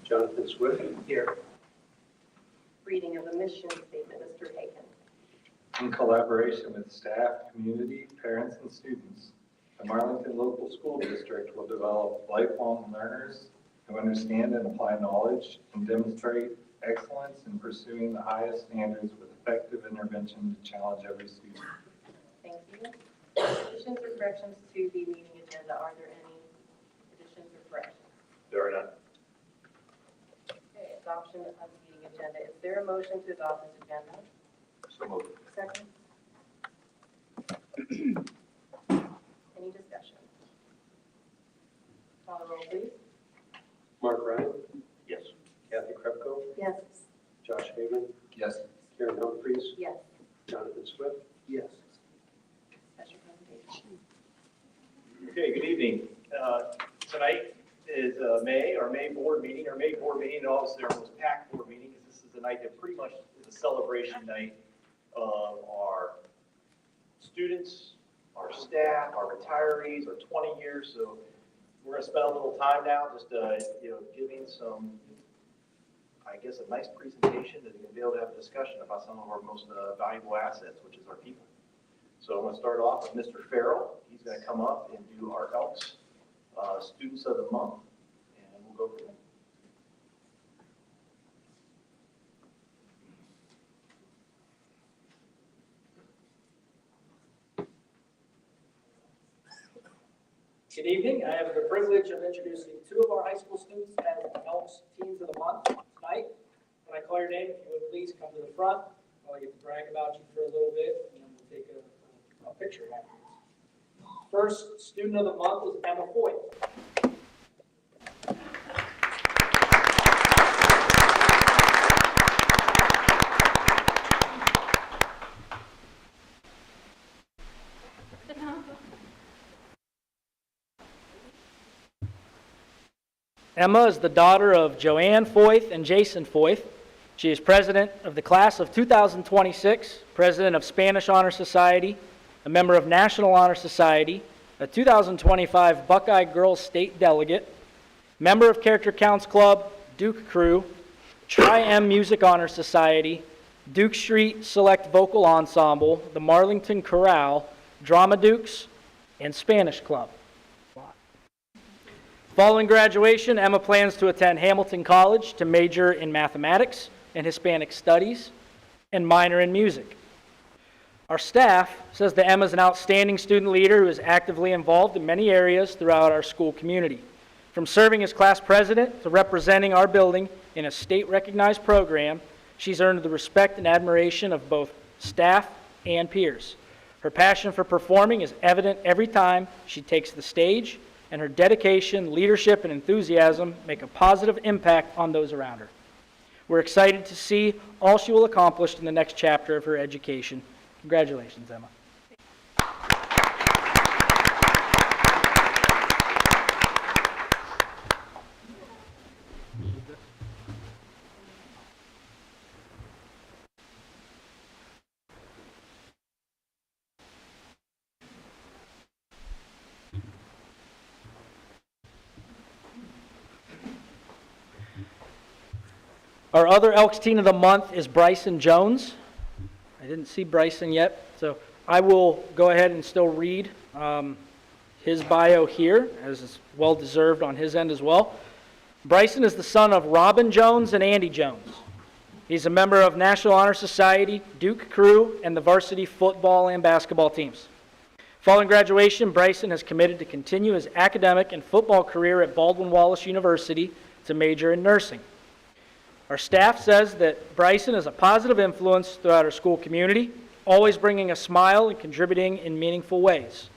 Jonathan Swift. Here. Reading of the mission statement, Mr. Hagan. In collaboration with staff, community, parents, and students, the Marlington Local School District will develop lifelong learners who understand and apply knowledge and demonstrate excellence in pursuing the highest standards with effective intervention to challenge every student. Thank you. Additions or corrections to the meeting agenda. Are there any additions or corrections? There are none. Okay, adoption of the meeting agenda. Is there a motion to adopt this agenda? So moved. Second. Any discussion? Call the roll, please. Mark Ryan. Yes. Kathy Krepko. Yes. Josh Hagan. Yes. Karen Humphries. Yes. Jonathan Swift. Yes. Special presentation. Okay, good evening. Tonight is our May board meeting, and obviously our most packed board meeting, because this is the night that pretty much is a celebration night of our students, our staff, our retirees, our 20 years. So we're going to spend a little time now just giving some, I guess, a nice presentation that you'll be able to have a discussion about some of our most valuable assets, which is our people. So I'm going to start off with Mr. Farrell. He's going to come up and do our Elks Students of the Month, and we'll go from there. Good evening. I have the privilege of introducing two of our high school students as the Elks Teens of the Month tonight. When I call your name, if you would please come to the front. I'll get to brag about you for a little bit, and then we'll take a picture afterwards. First student of the month is Emma Foyt. Emma is the daughter of Joanne Foyth and Jason Foyth. She is president of the class of 2026, president of Spanish Honor Society, a member of National Honor Society, a 2025 Buckeye Girls State Delegate, member of Character Counts Club, Duke Crew, Tri-M Music Honor Society, Duke Street Select Vocal Ensemble, the Marlington Chorale, Drama Dukes, and Spanish Club. Following graduation, Emma plans to attend Hamilton College to major in mathematics and Hispanic studies and minor in music. Our staff says that Emma is an outstanding student leader who is actively involved in many areas throughout our school community. From serving as class president to representing our building in a state-recognized program, she's earned the respect and admiration of both staff and peers. Her passion for performing is evident every time she takes the stage, and her dedication, leadership, and enthusiasm make a positive impact on those around her. We're excited to see all she will accomplish in the next chapter of her education. Congratulations, Emma. Our other Elks Teen of the Month is Bryson Jones. I didn't see Bryson yet, so I will go ahead and still read his bio here, as is well-deserved on his end as well. Bryson is the son of Robin Jones and Andy Jones. He's a member of National Honor Society, Duke Crew, and the varsity football and basketball teams. Following graduation, Bryson has committed to continue his academic and football career at Baldwin-Wallace University to major in nursing. Our staff says that Bryson is a positive influence throughout our school community, always bringing a smile and contributing in meaningful ways.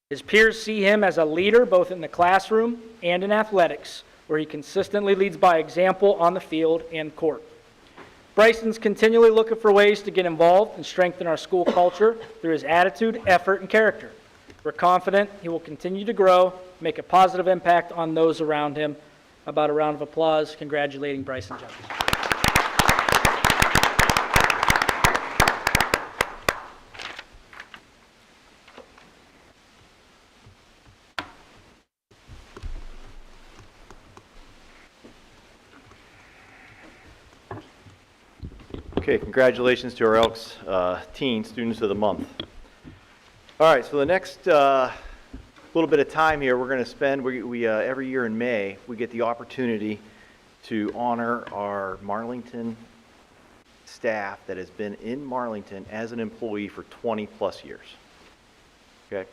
His peers see him as a leader both in the classroom and in athletics, where he consistently leads by example on the field and court. Bryson's continually looking for ways to get involved and strengthen our school culture through his attitude, effort, and character. We're confident he will continue to grow, make a positive impact on those around him. About a round of applause congratulating Bryson Jones. Okay, congratulations to our Elks Teen Students of the Month. All right, so the next little bit of time here we're going to spend, we every year in May, we get the opportunity to honor our Marlington staff that has been in Marlington as an employee for 20 plus years. Okay?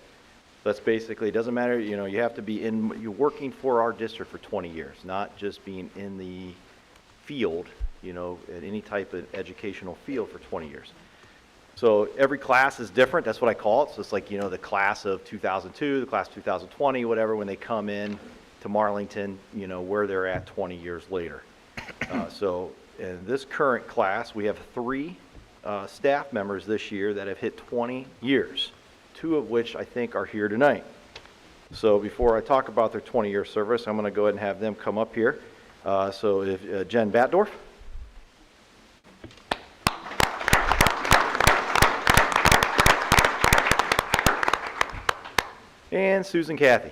That's basically, it doesn't matter, you know, you have to be you're working for our district for 20 years, not just being in the field, you know, at any type of educational field for 20 years. So every class is different, that's what I call it. So it's like, you know, the class of 2002, the class of 2020, whatever, when they come in to Marlington, you know, where they're at 20 years later. So in this current class, we have 3 staff members this year that have hit 20 years, 2 of which I think are here tonight. So before I talk about their 20-year service, I'm going to go ahead and have them come up here. So if Jen Batdorf. And Susan Cathy.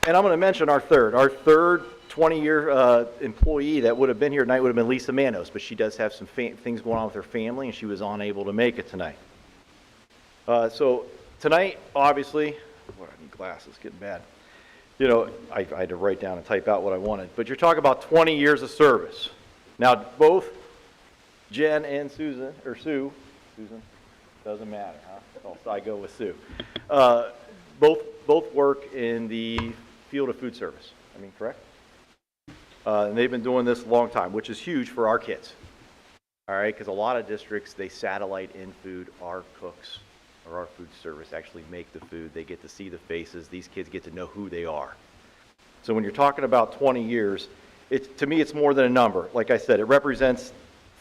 And I'm going to mention our third 20-year employee that would have been here tonight would have been Lisa Manos, but she does have some things going on with her family, and she was unable to make it tonight. So tonight, obviously, I need glasses, getting bad. You know, I had to write down and type out what I wanted, but you're talking about 20 years of service. Now, both Jen and Susan, doesn't matter, huh? So I go with Sue. Both work in the field of food service. I mean, correct? And they've been doing this a long time, which is huge for our kids. All right, because a lot of districts, they satellite in food. Our cooks or our food service actually make the food. They get to see the faces. These kids get to know who they are. So when you're talking about 20 years, to me, it's more than a number. Like I said, it represents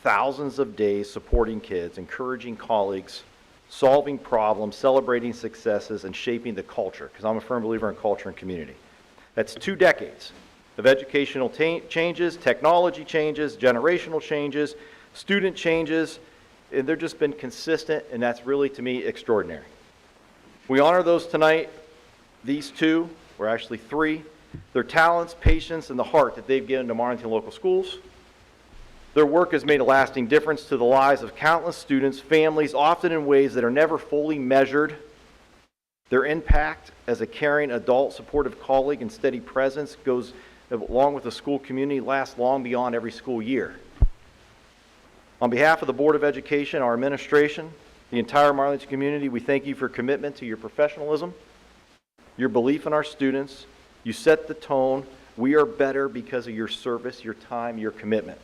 thousands of days supporting kids, encouraging colleagues, solving problems, celebrating successes, and shaping the culture, because I'm a firm believer in culture and community. That's 2 decades of educational changes, technology changes, generational changes, student changes, and they've just been consistent, and that's really, to me, extraordinary. We honor those tonight, these 2, or actually 3, their talents, patience, and the heart that they've given to Marlington local schools. Their work has made a lasting difference to the lives of countless students, families, often in ways that are never fully measured. Their impact as a caring adult, supportive colleague, and steady presence goes along with the school community, lasts long beyond every school year. On behalf of the Board of Education, our administration, the entire Marlington community, we thank you for your commitment to your professionalism, your belief in our students. You set the tone. We are better because of your service, your time, your commitment.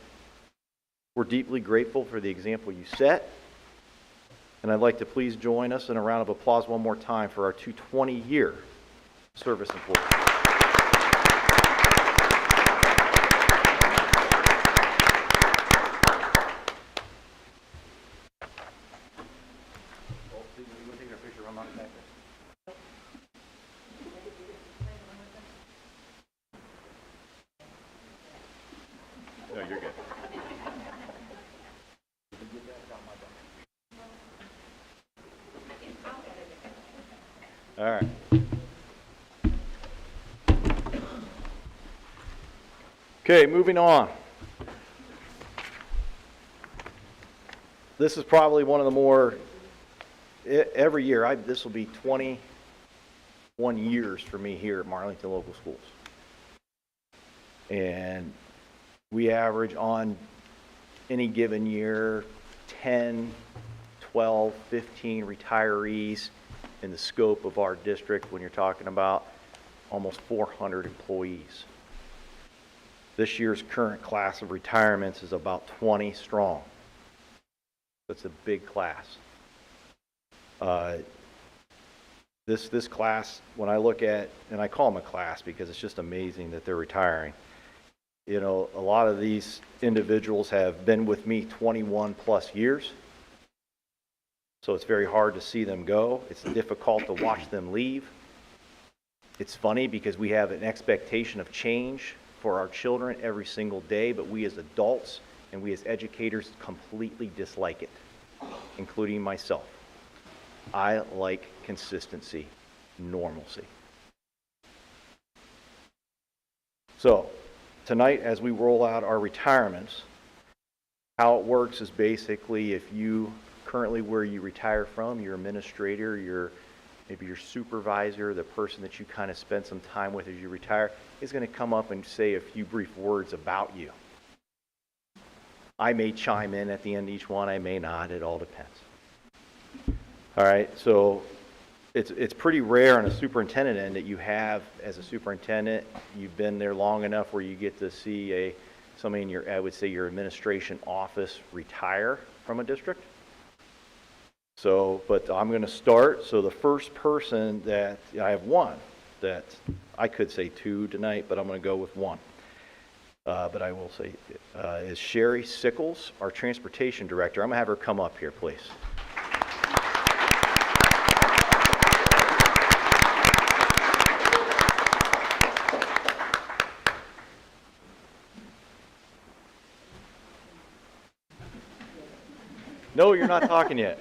We're deeply grateful for the example you set, and I'd like to please join us in a round of applause one more time for our 2 20-year service employees. No, you're good. All right. Okay, moving on. This is probably one of the more, every year, this will be 21 years for me here at Marlington Local Schools. And we average on any given year 10, 12, 15 retirees in the scope of our district when you're talking about almost 400 employees. This year's current class of retirements is about 20 strong. That's a big class. This class, when I look at, and I call them a class because it's just amazing that they're retiring. You know, a lot of these individuals have been with me 21 plus years. So it's very hard to see them go. It's difficult to watch them leave. It's funny because we have an expectation of change for our children every single day, but we as adults and we as educators completely dislike it, including myself. I like consistency, normalcy. So tonight, as we roll out our retirements, how it works is basically if you currently where you retire from, your administrator, maybe your supervisor, the person that you kind of spend some time with as you retire, is going to come up and say a few brief words about you. I may chime in at the end of each one, I may not, it all depends. All right, so it's pretty rare on a superintendent end that you have, as a superintendent, you've been there long enough where you get to see somebody in your, I would say, your administration office retire from a district. So, but I'm going to start. So the first person that, I have one that I could say two tonight, but I'm going to go with one. But I will say is Sherry Sickles, our transportation director. I'm going to have her come up here, please. No, you're not talking yet.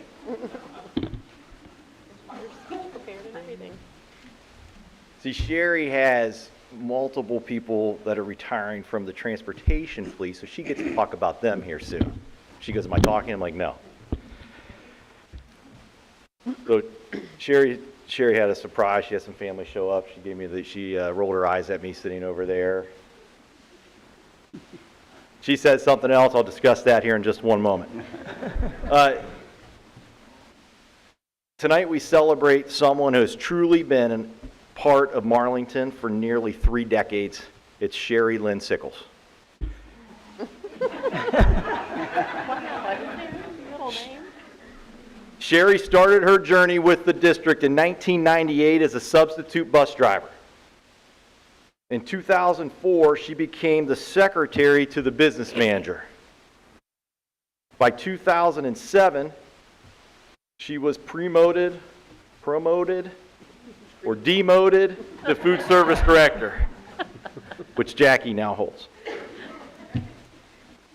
See, Sherry has multiple people that are retiring from the transportation fleet, so she gets to talk about them here soon. She goes, am I talking? I'm like, no. So Sherry had a surprise. She had some family show up. She gave me she rolled her eyes at me sitting over there. She said something else. I'll discuss that here in just one moment. Tonight we celebrate someone who has truly been a part of Marlington for nearly 3 decades. It's Sherry Lynn Sickles. Sherry started her journey with the district in 1998 as a substitute bus driver. In 2004, she became the secretary to the business manager. By 2007, she was promoted or demoted to food service director, which Jackie now holds.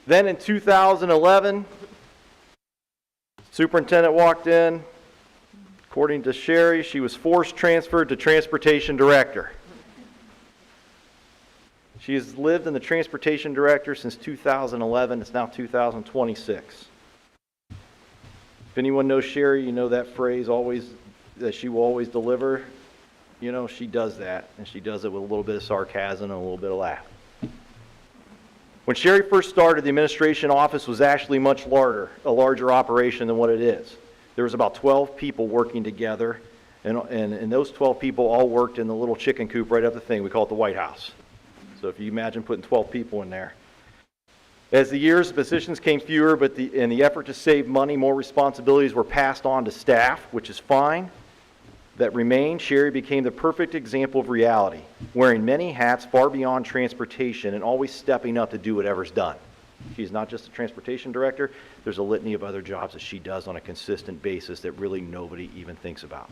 Then in 2011, superintendent walked in. According to Sherry, she was forced transferred to transportation director. She has lived in the transportation director since 2011. It's now 2026. If anyone knows Sherry, you know that phrase, always, that she will always deliver. You know, she does that, and she does it with a little bit of sarcasm and a little bit of laugh. When Sherry first started, the administration office was actually much larger, a larger operation than what it is. There was about 12 people working together, and those 12 people all worked in the little chicken coop right up the thing. We call it the White House. So if you imagine putting 12 people in there. As the years, the positions came fewer, but in the effort to save money, more responsibilities were passed on to staff, which is fine. That remained, Sherry became the perfect example of reality, wearing many hats far beyond transportation and always stepping up to do whatever's done. She's not just a transportation director. There's a litany of other jobs that she does on a consistent basis that really nobody even thinks about.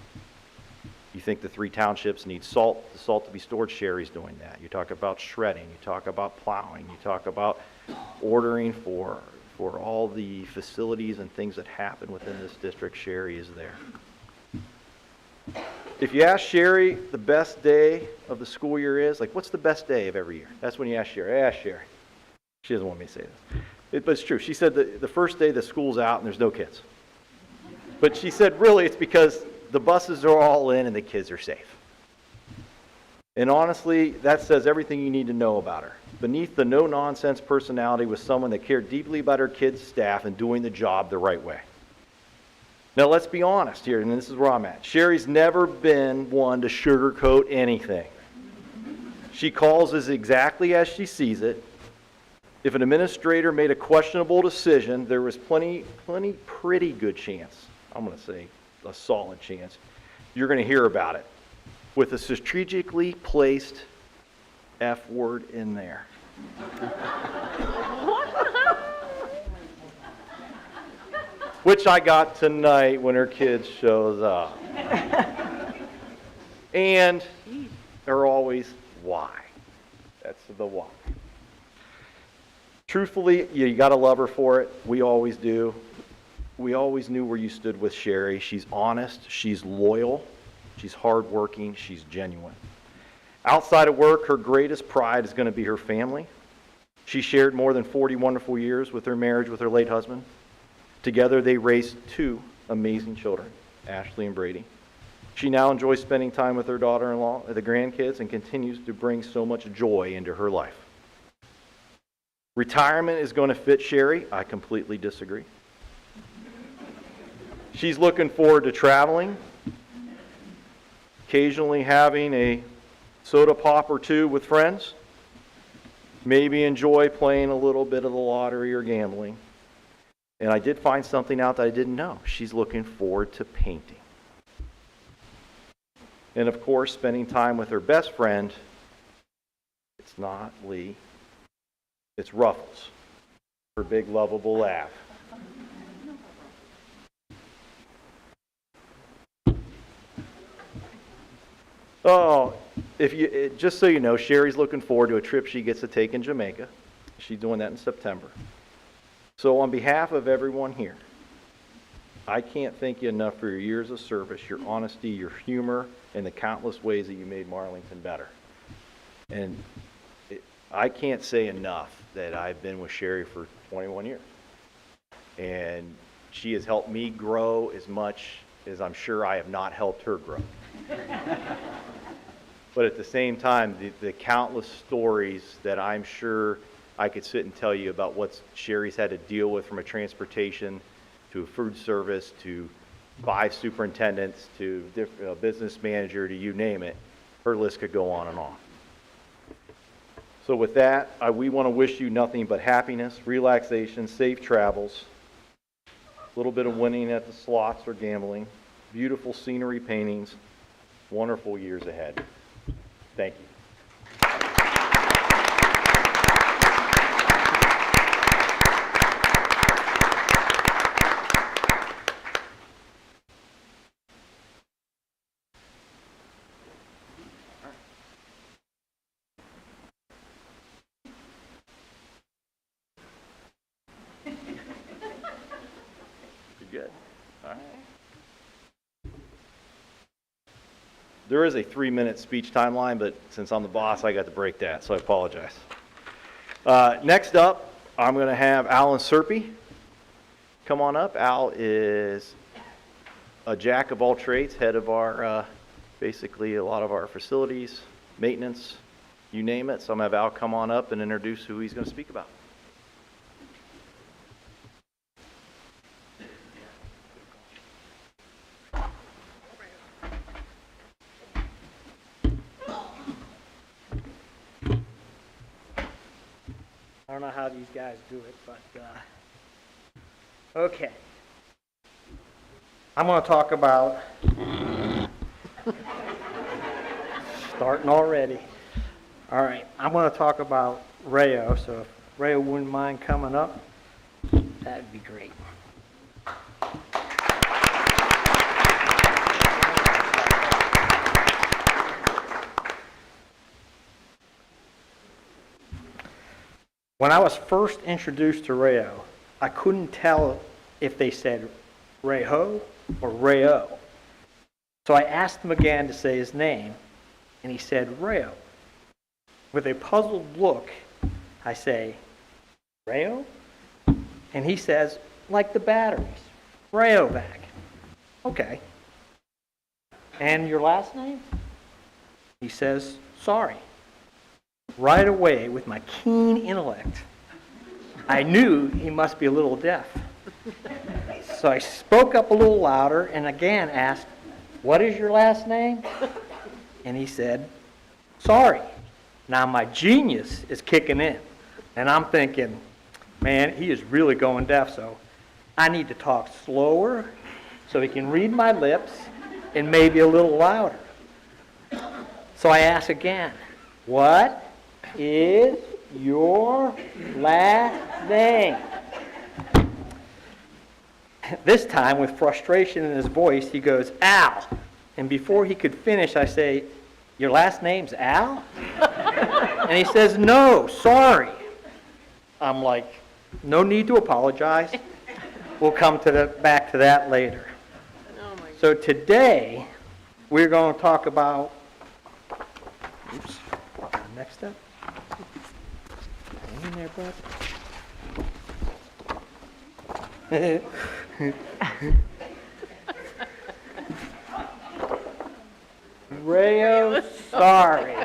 You think the 3 townships need salt, the salt to be stored, Sherry's doing that. You talk about shredding, you talk about plowing, you talk about ordering for all the facilities and things that happen within this district, Sherry is there. If you ask Sherry the best day of the school year is, like, what's the best day of every year? That's when you ask Sherry. I asked Sherry. She doesn't want me to say this. But it's true. She said the first day the school's out and there's no kids. But she said, really, it's because the buses are all in and the kids are safe. And honestly, that says everything you need to know about her. Beneath the no-nonsense personality was someone that cared deeply about her kids' staff and doing the job the right way. Now, let's be honest here, and this is where I'm at. Sherry's never been one to sugarcoat anything. She calls us exactly as she sees it. If an administrator made a questionable decision, there was pretty good chance, I'm going to say a solid chance, you're going to hear about it with a strategically placed F word in there. Which I got tonight when her kid shows up. And they're always why. That's the why. Truthfully, you got to love her for it. We always do. We always knew where you stood with Sherry. She's honest, she's loyal, she's hardworking, she's genuine. Outside of work, her greatest pride is going to be her family. She shared more than 40 wonderful years with her marriage with her late husband. Together, they raised 2 amazing children, Ashley and Brady. She now enjoys spending time with her daughter-in-law, the grandkids, and continues to bring so much joy into her life. Retirement is going to fit Sherry. I completely disagree. She's looking forward to traveling, occasionally having a soda pop or 2 with friends, maybe enjoy playing a little bit of the lottery or gambling. And I did find something out that I didn't know. She's looking forward to painting. And of course, spending time with her best friend. It's not Lee, it's Ruffles, her big lovable laugh. Oh, just so you know, Sherry's looking forward to a trip she gets to take in Jamaica. She's doing that in September. So on behalf of everyone here, I can't thank you enough for your years of service, your honesty, your humor, and the countless ways that you made Marlington better. And I can't say enough that I've been with Sherry for 21 years. And she has helped me grow as much as I'm sure I have not helped her grow. But at the same time, the countless stories that I'm sure I could sit and tell you about what Sherry's had to deal with, from a transportation to a food service to 5 superintendents to a business manager to you name it, her list could go on and on. So with that, we want to wish you nothing but happiness, relaxation, safe travels, a little bit of winning at the slots or gambling, beautiful scenery paintings, wonderful years ahead. Thank you. Good. All right. There is a 3-minute speech timeline, but since I'm the boss, I got to break that, so I apologize. Next up, I'm going to have Alan Serpy come on up. Al is a jack of all trades, head of our, basically a lot of our facilities, maintenance, you name it. So I'm going to have Al come on up and introduce who he's going to speak about. I don't know how these guys do it, but, okay. I'm going to talk about, starting already. All right, I'm going to talk about Rayo, so if Rayo wouldn't mind coming up, that'd be great. When I was first introduced to Rayo, I couldn't tell if they said Rayo or Rayo. So I asked him again to say his name, and he said Rayo. With a puzzled look, I say, Rayo? And he says, like the batteries, Rayovac. Okay. And your last name? He says, sorry. Right away, with my keen intellect, I knew he must be a little deaf. So I spoke up a little louder and again asked, what is your last name? And he said, sorry. Now my genius is kicking in. And I'm thinking, man, he is really going deaf, so I need to talk slower so he can read my lips and maybe a little louder. So I ask again, what is your last name? This time, with frustration in his voice, he goes, Al. And before he could finish, I say, your last name's Al? And he says, no, sorry. I'm like, no need to apologize. We'll come back to that later. So today, we're going to talk about Oops. Next step. Hang in there, bud. Rayo, sorry.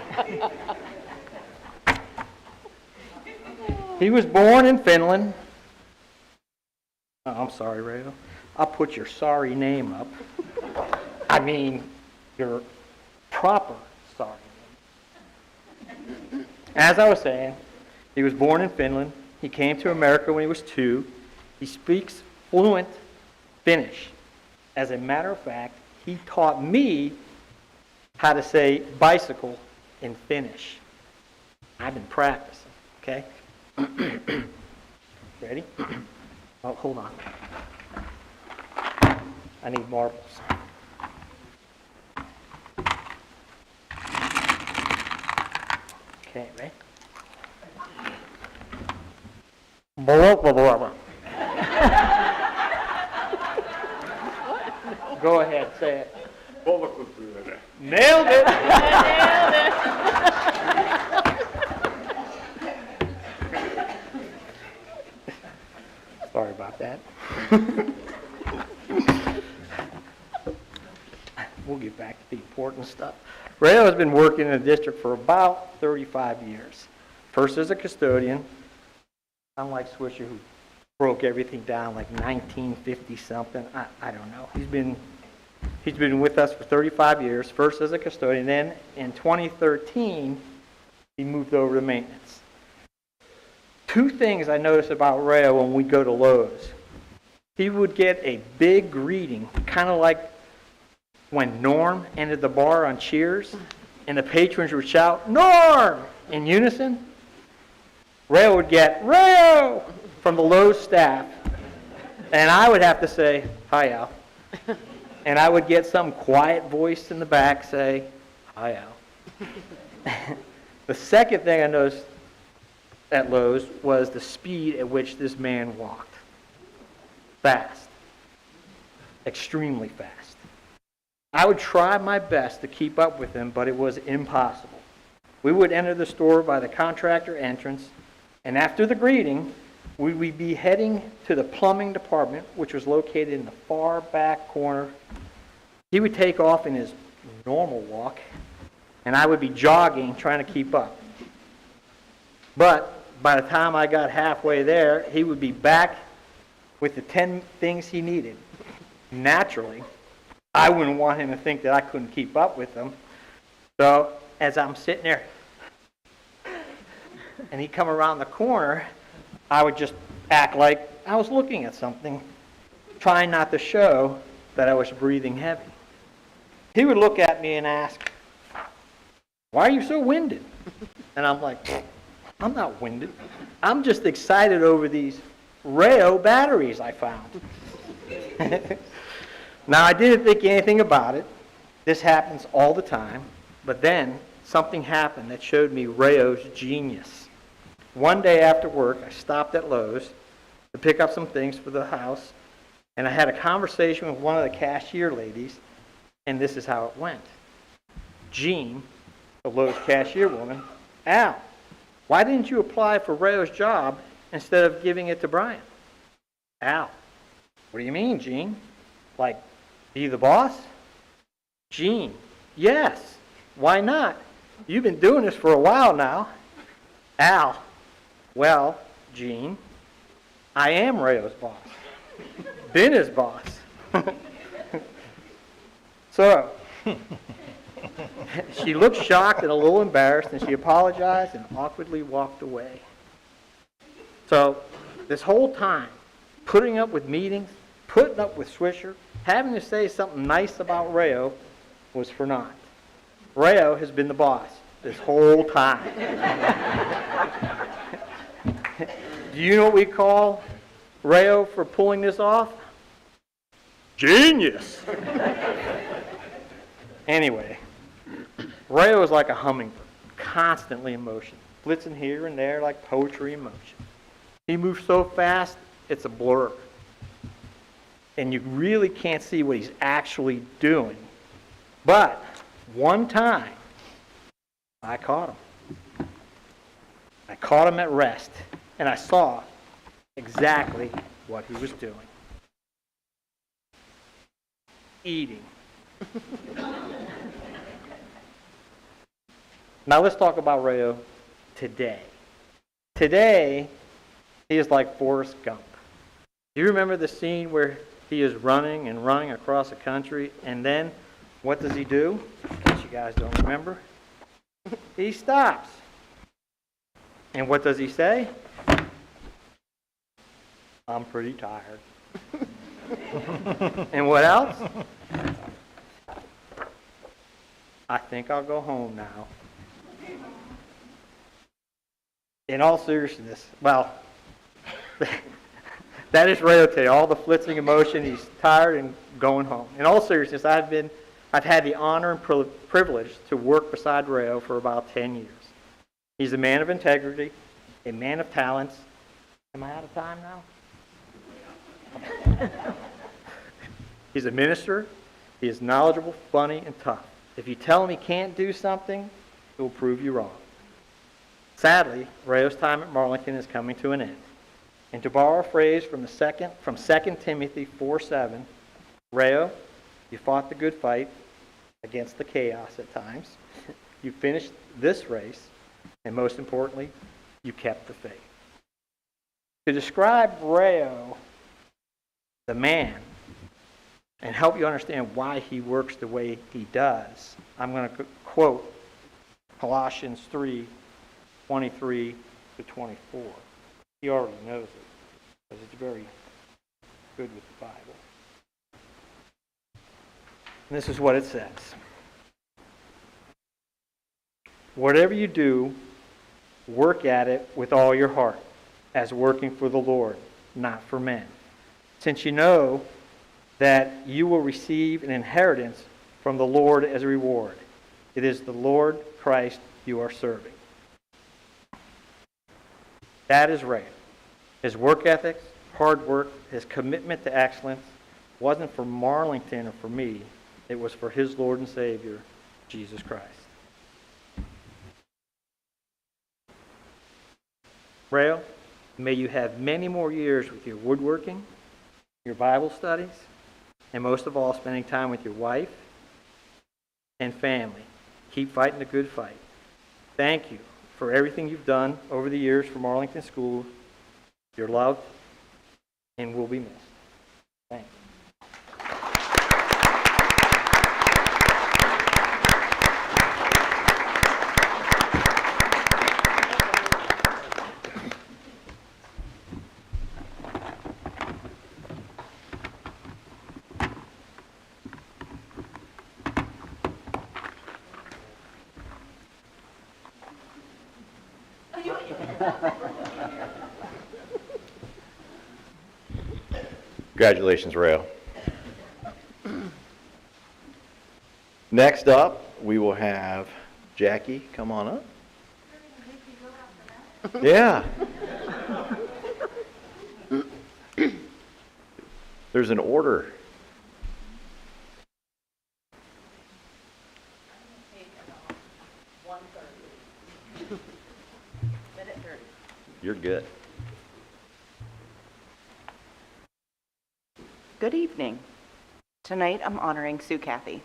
He was born in Finland. Oh, I'm sorry, Rayo. I'll put your sorry name up. I mean, your proper sorry name. As I was saying, he was born in Finland. He came to America when he was 2. He speaks fluent Finnish. As a matter of fact, he taught me how to say bicycle in Finnish. I've been practicing, okay? Ready? Oh, hold on. I need marbles. Okay, ready? Blah, blah, blah, blah. Go ahead, say it. Nailed it! Sorry about that. We'll get back to the important stuff. Rayo has been working in the district for about 35 years. First as a custodian, unlike Swisher, who broke everything down like 1950 something. I don't know. He's been with us for 35 years. First as a custodian, then in 2013 he moved over to maintenance. 2 things I noticed about Rayo when we go to Lowe's. He would get a big greeting, kind of like when Norm entered the bar on Cheers, and the patrons would shout, "Norm!" in unison. Rayo would get, "Rayo!" from the Lowe's staff, and I would have to say, "Hi, Al." And I would get some quiet voice in the back say, "Hi, Al." The second thing I noticed at Lowe's was the speed at which this man walked. Fast. Extremely fast. I would try my best to keep up with him, but it was impossible. We would enter the store by the contractor entrance, and after the greeting, we would be heading to the plumbing department, which was located in the far back corner. He would take off in his normal walk, and I would be jogging, trying to keep up. But by the time I got halfway there, he would be back with the 10 things he needed. Naturally, I wouldn't want him to think that I couldn't keep up with him. So as I'm sitting there, and he'd come around the corner, I would just act like I was looking at something, trying not to show that I was breathing heavy. He would look at me and ask, "Why are you so winded?" And I'm like, "I'm not winded. I'm just excited over these Rayo batteries I found." Now, I didn't think anything about it. This happens all the time. But then something happened that showed me Rayo's genius. One day after work, I stopped at Lowe's to pick up some things for the house, and I had a conversation with one of the cashier ladies, and this is how it went. Jean, the Lowe's cashier woman, "Al, why didn't you apply for Rayo's job instead of giving it to Brian?" "Al, what do you mean, Jean? Like, be the boss?" "Jean, yes. Why not? You've been doing this for a while now." "Al, well, Jean, I am Rayo's boss. Been his boss." So, she looked shocked and a little embarrassed, and she apologized and awkwardly walked away. So, this whole time, putting up with meetings, putting up with Swisher, having to say something nice about Rayo was for naught. Rayo has been the boss this whole time. Do you know what we call Rayo for pulling this off? Genius! Anyway, Rayo is like a hummingbird, constantly in motion, blitzing here and there like poetry in motion. He moves so fast, it's a blur. And you really can't see what he's actually doing. But one time, I caught him. I caught him at rest, and I saw exactly what he was doing. Eating. Now let's talk about Rayo today. Today, he is like Forrest Gump. Do you remember the scene where he is running and running across the country, and then what does he do? In case you guys don't remember, he stops. And what does he say? I'm pretty tired. And what else? I think I'll go home now. In all seriousness, well, that is Rayo today. All the flitzing emotion, he's tired and going home. In all seriousness, I've had the honor and privilege to work beside Rayo for about 10 years. He's a man of integrity, a man of talents. Am I out of time now? He's a minister. He is knowledgeable, funny, and tough. If you tell him he can't do something, he will prove you wrong. Sadly, Rayo's time at Marlington is coming to an end. And to borrow a phrase from 2 Timothy 4:7, Rayo, you fought the good fight against the chaos at times. You finished this race, and most importantly, you kept the faith. To describe Rayo, the man, and help you understand why he works the way he does, I'm going to quote Colossians 3:23 to 24. He already knows it, because it's very good with the Bible. And this is what it says. Whatever you do, work at it with all your heart, as working for the Lord, not for men, since you know that you will receive an inheritance from the Lord as a reward. It is the Lord Christ you are serving. That is Ray. His work ethics, hard work, his commitment to excellence wasn't for Marlington or for me. It was for his Lord and Savior, Jesus Christ. Rayo, may you have many more years with your woodworking, your Bible studies, and most of all, spending time with your wife and family. Keep fighting the good fight. Thank you for everything you've done over the years for Marlington School. You're loved and will be missed. Thank you. Congratulations, Rayo. Next up, we will have Jackie come on up. Yeah. There's an order. You're good. Good evening. Tonight I'm honoring Sue Cathy.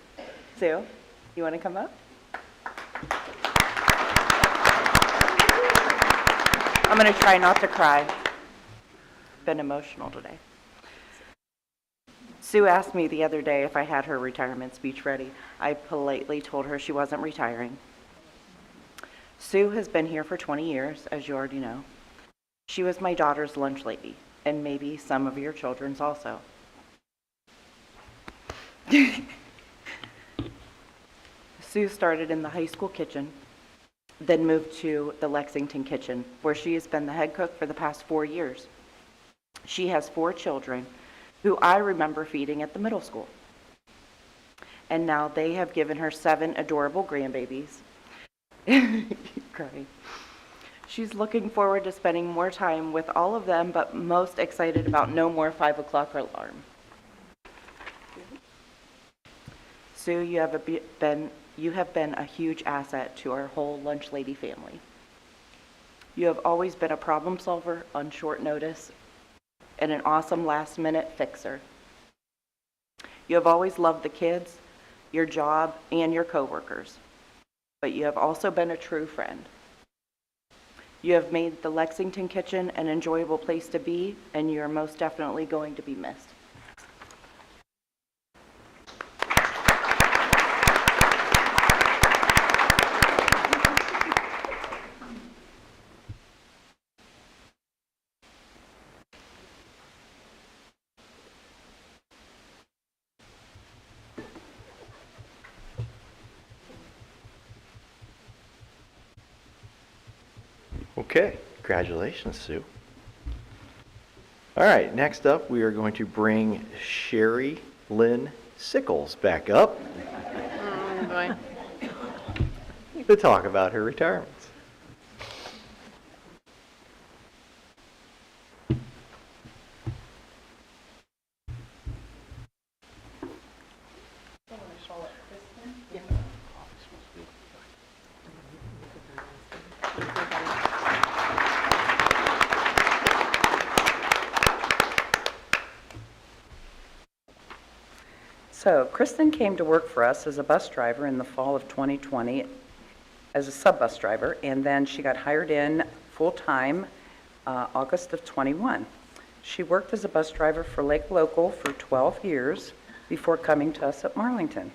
Sue, you want to come up? I'm going to try not to cry. Been emotional today. Sue asked me the other day if I had her retirement speech ready. I politely told her she wasn't retiring. Sue has been here for 20 years, as you already know. She was my daughter's lunch lady, and maybe some of your children's also. Sue started in the high school kitchen, then moved to the Lexington kitchen, where she has been the head cook for the past 4 years. She has 4 children who I remember feeding at the middle school. And now they have given her 7 adorable grandbabies. Crying. She's looking forward to spending more time with all of them, but most excited about no more 5 o'clock alarm. Sue, you have been you have been a huge asset to our whole Lunch Lady family. You have always been a problem solver on short notice and an awesome last-minute fixer. You have always loved the kids, your job, and your coworkers, but you have also been a true friend. You have made the Lexington kitchen an enjoyable place to be, and you are most definitely going to be missed. Okay, congratulations, Sue. All right, next up, we are going to bring Sherry Lynn Sickles back up to talk about her retirements. So Kristen came to work for us as a bus driver in the fall of 2020 as a sub-bus driver, and then she got hired in full-time August of 21. She worked as a bus driver for Lake Local for 12 years before coming to us at Marlington.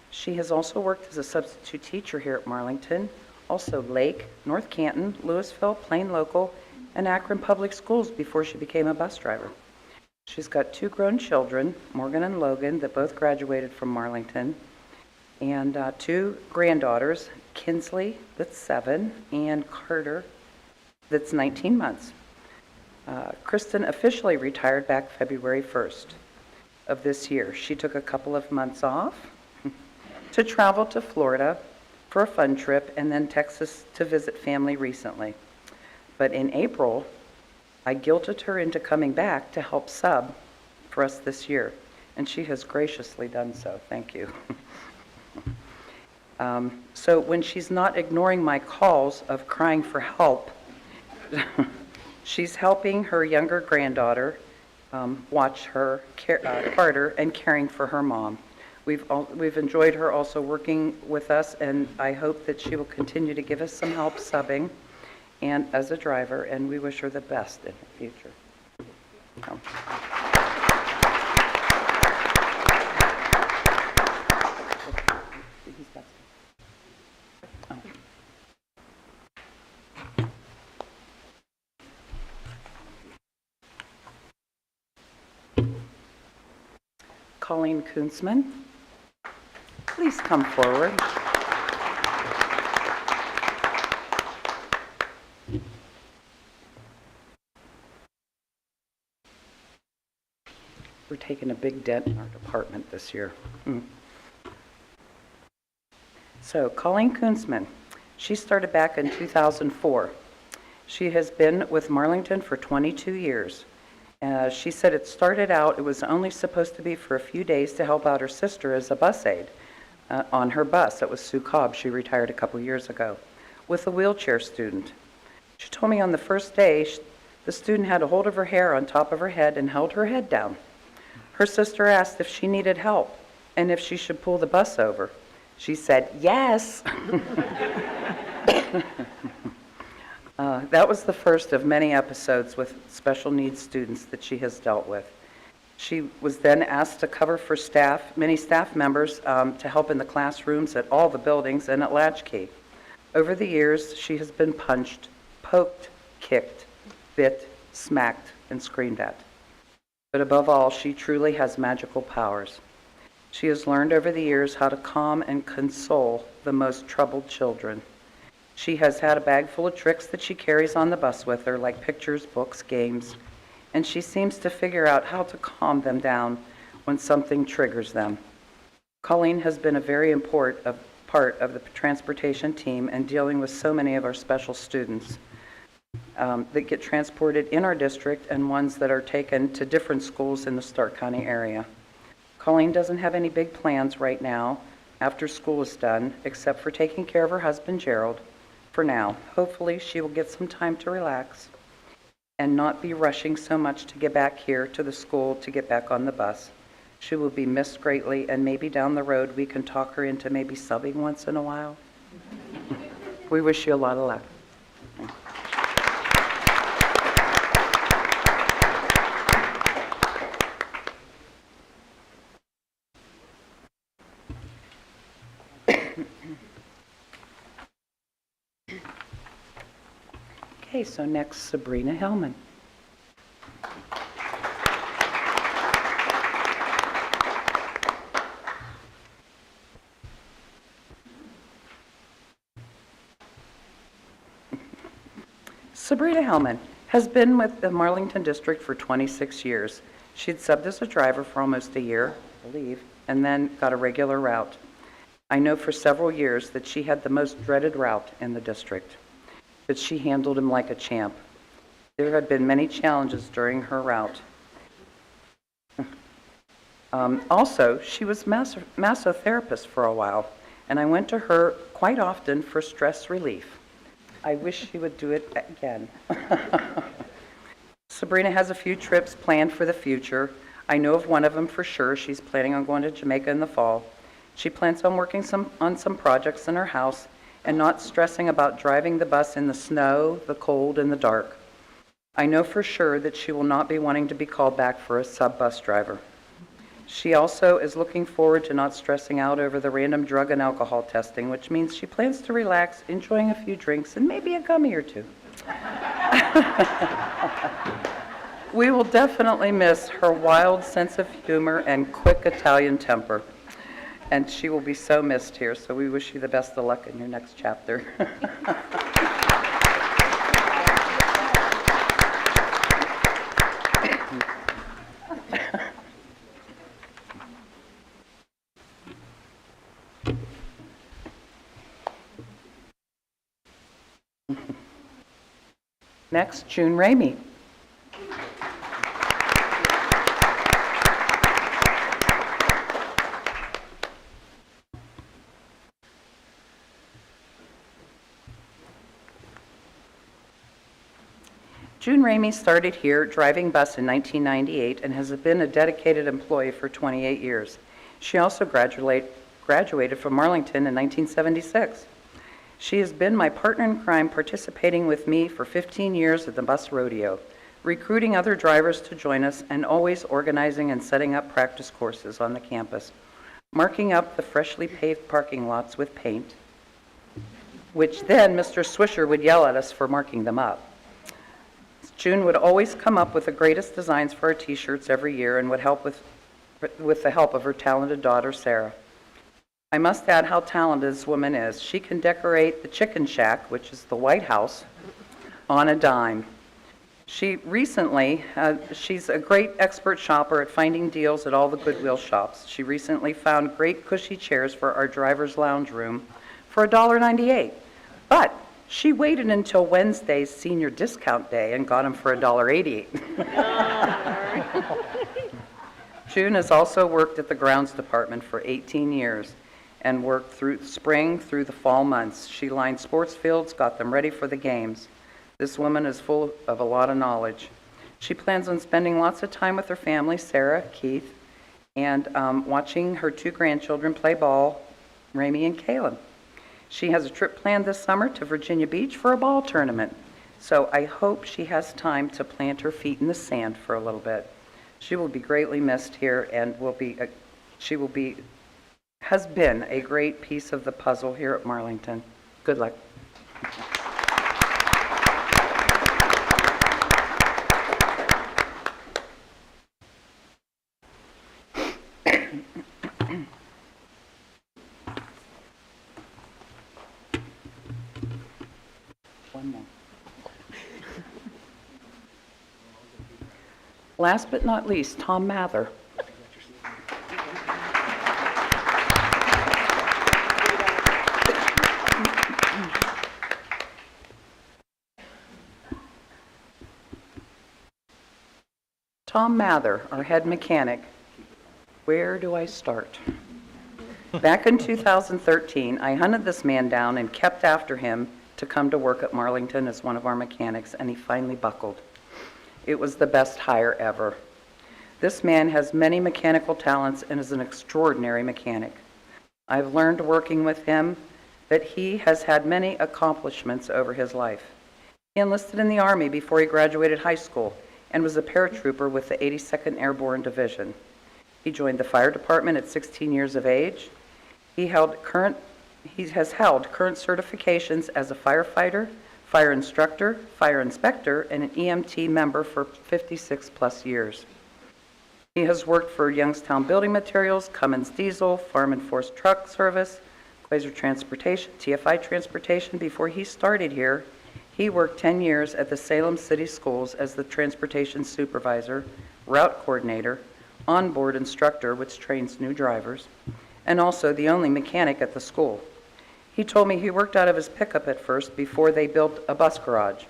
She has also worked as a substitute teacher here at Marlington, also Lake, North Canton, Louisville, Plain Local, and Akron Public Schools before she became a bus driver. She's got 2 grown children, Morgan and Logan, that both graduated from Marlington, and 2 granddaughters, Kinsley, that's 7, and Carter, that's 19 months. Kristen officially retired back February 1st of this year. She took a couple of months off to travel to Florida for a fun trip and then Texas to visit family recently. But in April, I guilted her into coming back to help sub for us this year, and she has graciously done so. Thank you. So when she's not ignoring my calls of crying for help, she's helping her younger granddaughter watch her Carter and caring for her mom. We've enjoyed her also working with us, and I hope that she will continue to give us some help subbing and as a driver, and we wish her the best in her future. Colleen Kunzman, please come forward. We're taking a big dent in our department this year. So Colleen Kunzman, she started back in 2004. She has been with Marlington for 22 years. She said it started out, it was only supposed to be for a few days to help out her sister as a bus aide on her bus. That was Sue Cobb. She retired a couple years ago with a wheelchair student. She told me on the first day, the student had a hold of her hair on top of her head and held her head down. Her sister asked if she needed help and if she should pull the bus over. She said, yes. That was the first of many episodes with special needs students that she has dealt with. She was then asked to cover for many staff members to help in the classrooms at all the buildings and at Latchkey. Over the years, she has been punched, poked, kicked, bit, smacked, and screamed at. But above all, she truly has magical powers. She has learned over the years how to calm and console the most troubled children. She has had a bag full of tricks that she carries on the bus with her, like pictures, books, games, and she seems to figure out how to calm them down when something triggers them. Colleen has been a very important part of the transportation team and dealing with so many of our special students that get transported in our district and ones that are taken to different schools in the Stark County area. Colleen doesn't have any big plans right now, after school is done, except for taking care of her husband, Gerald, for now. Hopefully, she will get some time to relax and not be rushing so much to get back here to the school to get back on the bus. She will be missed greatly, and maybe down the road we can talk her into maybe subbing once in a while. We wish you a lot of luck. Okay, so next, Sabrina Hellman. Sabrina Hellman has been with the Marlington District for 26 years. She'd subbed as a driver for almost a year, I believe, and then got a regular route. I know for several years that she had the most dreaded route in the district, but she handled him like a champ. There had been many challenges during her route. Also, she was massotherapist for a while, and I went to her quite often for stress relief. I wish she would do it again. Sabrina has a few trips planned for the future. I know of one of them for sure. She's planning on going to Jamaica in the fall. She plans on working on some projects in her house and not stressing about driving the bus in the snow, the cold, and the dark. I know for sure that she will not be wanting to be called back for a sub-bus driver. She also is looking forward to not stressing out over the random drug and alcohol testing, which means she plans to relax, enjoying a few drinks and maybe a gummy or two. We will definitely miss her wild sense of humor and quick Italian temper, and she will be so missed here, so we wish you the best of luck in your next chapter. Next, June Ramey. June Ramey started here driving bus in 1998 and has been a dedicated employee for 28 years. She also graduated from Marlington in 1976. She has been my partner in crime, participating with me for 15 years at the bus rodeo, recruiting other drivers to join us, and always organizing and setting up practice courses on the campus, marking up the freshly paved parking lots with paint, which then Mr. Swisher would yell at us for marking them up. June would always come up with the greatest designs for our t-shirts every year and would help with the help of her talented daughter, Sarah. I must add how talented this woman is. She can decorate the chicken shack, which is the White House, on a dime. She's a great expert shopper at finding deals at all the Goodwill shops. She recently found great cushy chairs for our driver's lounge room for $1.98. But she waited until Wednesday's senior discount day and got them for $1.88. June has also worked at the grounds department for 18 years and worked through spring through the fall months. She lined sports fields, got them ready for the games. This woman is full of a lot of knowledge. She plans on spending lots of time with her family, Sarah, Keith, and watching her two grandchildren play ball, Ramey and Caleb. She has a trip planned this summer to Virginia Beach for a ball tournament. So I hope she has time to plant her feet in the sand for a little bit. She will be greatly missed here and has been a great piece of the puzzle here at Marlington. Good luck. One more. Last but not least, Tom Mather. Tom Mather, our head mechanic. Where do I start? Back in 2013, I hunted this man down and kept after him to come to work at Marlington as one of our mechanics, and he finally buckled. It was the best hire ever. This man has many mechanical talents and is an extraordinary mechanic. I've learned working with him that he has had many accomplishments over his life. He enlisted in the Army before he graduated high school and was a paratrooper with the 82nd Airborne Division. He joined the fire department at 16 years of age. He has held current certifications as a firefighter, fire instructor, fire inspector, and an EMT member for 56 plus years. He has worked for Youngstown Building Materials, Cummins Diesel, Farm and Force Truck Service, Quasar Transportation, TFI Transportation. Before he started here, he worked 10 years at the Salem City Schools as the transportation supervisor, route coordinator, onboard instructor, which trains new drivers, and also the only mechanic at the school. He told me he worked out of his pickup at first before they built a bus garage.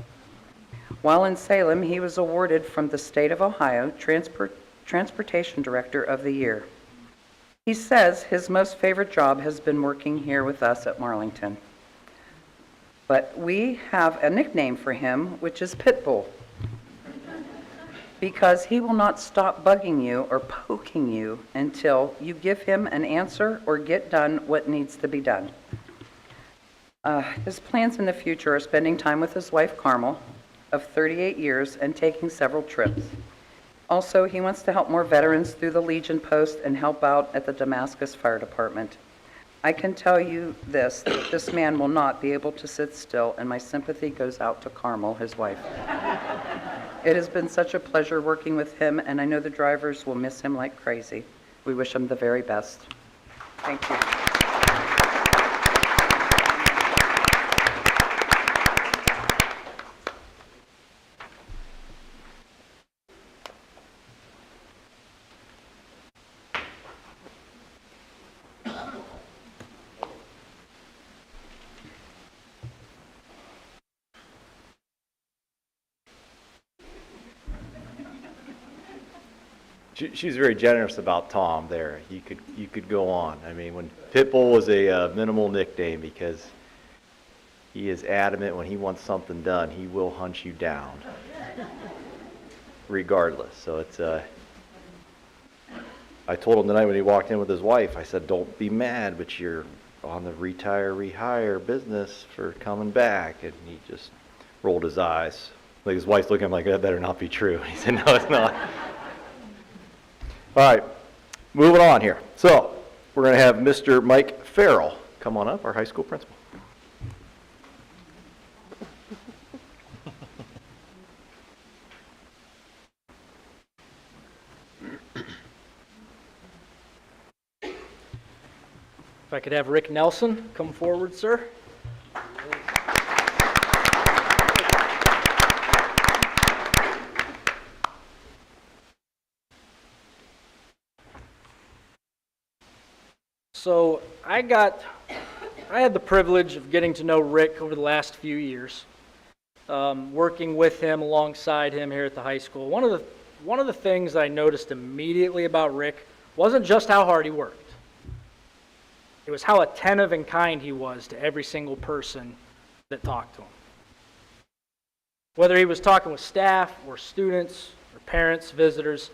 While in Salem, he was awarded from the state of Ohio Transportation Director of the Year. He says his most favorite job has been working here with us at Marlington. But we have a nickname for him, which is Pitbull, because he will not stop bugging you or poking you until you give him an answer or get done what needs to be done. His plans in the future are spending time with his wife, Carmel, of 38 years, and taking several trips. Also, he wants to help more veterans through the Legion Post and help out at the Damascus Fire Department. I can tell you this, that this man will not be able to sit still, and my sympathy goes out to Carmel, his wife. It has been such a pleasure working with him, and I know the drivers will miss him like crazy. We wish him the very best. Thank you. She's very generous about Tom there. You could go on. I mean, when Pitbull was a minimal nickname because he is adamant when he wants something done, he will hunt you down, regardless. So it's I told him tonight when he walked in with his wife, I said, "Don't be mad, but you're on the retire, rehire business for coming back," and he just rolled his eyes. Like his wife's looking at him like, "That better not be true." He said, "No, it's not." All right, moving on here. So we're going to have Mr. Mike Farrell come on up, our high school principal. If I could have Rick Nelson come forward, sir. So I had the privilege of getting to know Rick over the last few years, working with him, alongside him here at the high school. One of the things I noticed immediately about Rick wasn't just how hard he worked. It was how attentive and kind he was to every single person that talked to him. Whether he was talking with staff or students or parents, visitors,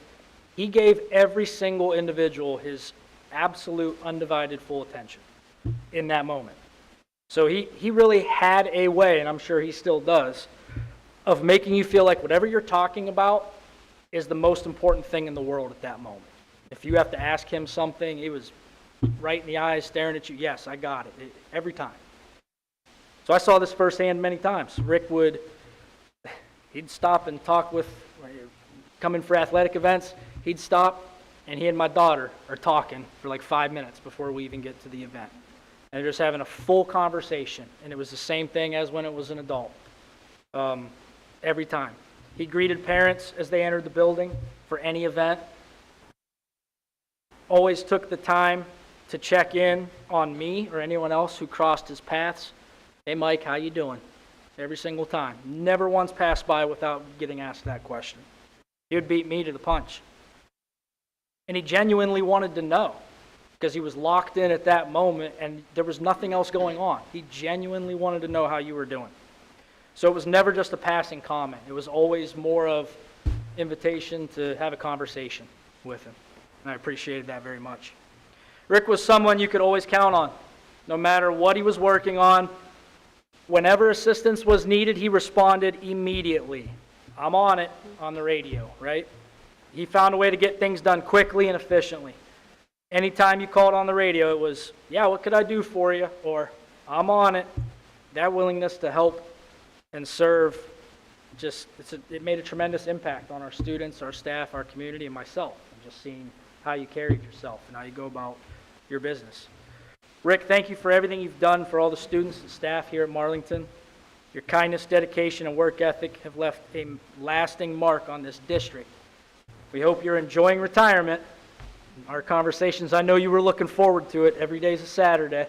he gave every single individual his absolute undivided full attention in that moment. So he really had a way, and I'm sure he still does, of making you feel like whatever you're talking about is the most important thing in the world at that moment. If you have to ask him something, he was right in the eyes staring at you. Yes, I got it, every time. So I saw this firsthand many times. Rick he'd stop and talk with, come in for athletic events, he'd stop, and he and my daughter are talking for like 5 minutes before we even get to the event. And they're just having a full conversation. And it was the same thing as when it was an adult. Every time. He greeted parents as they entered the building for any event. Always took the time to check in on me or anyone else who crossed his paths. "Hey Mike, how you doing?" Every single time. Never once passed by without getting asked that question. He would beat me to the punch. And he genuinely wanted to know. because he was locked in at that moment and there was nothing else going on. He genuinely wanted to know how you were doing. So it was never just a passing comment. It was always more of invitation to have a conversation with him. And I appreciated that very much. Rick was someone you could always count on. No matter what he was working on, whenever assistance was needed, he responded immediately. I'm on it on the radio, right? He found a way to get things done quickly and efficiently. Anytime you called on the radio, it was, yeah, what could I do for you? Or, I'm on it. That willingness to help and serve, it made a tremendous impact on our students, our staff, our community, and myself. I'm just seeing how you carried yourself and how you go about your business. Rick, thank you for everything you've done for all the students and staff here at Marlington. Your kindness, dedication, and work ethic have left a lasting mark on this district. We hope you're enjoying retirement. Our conversations, I know you were looking forward to it. Every day's a Saturday.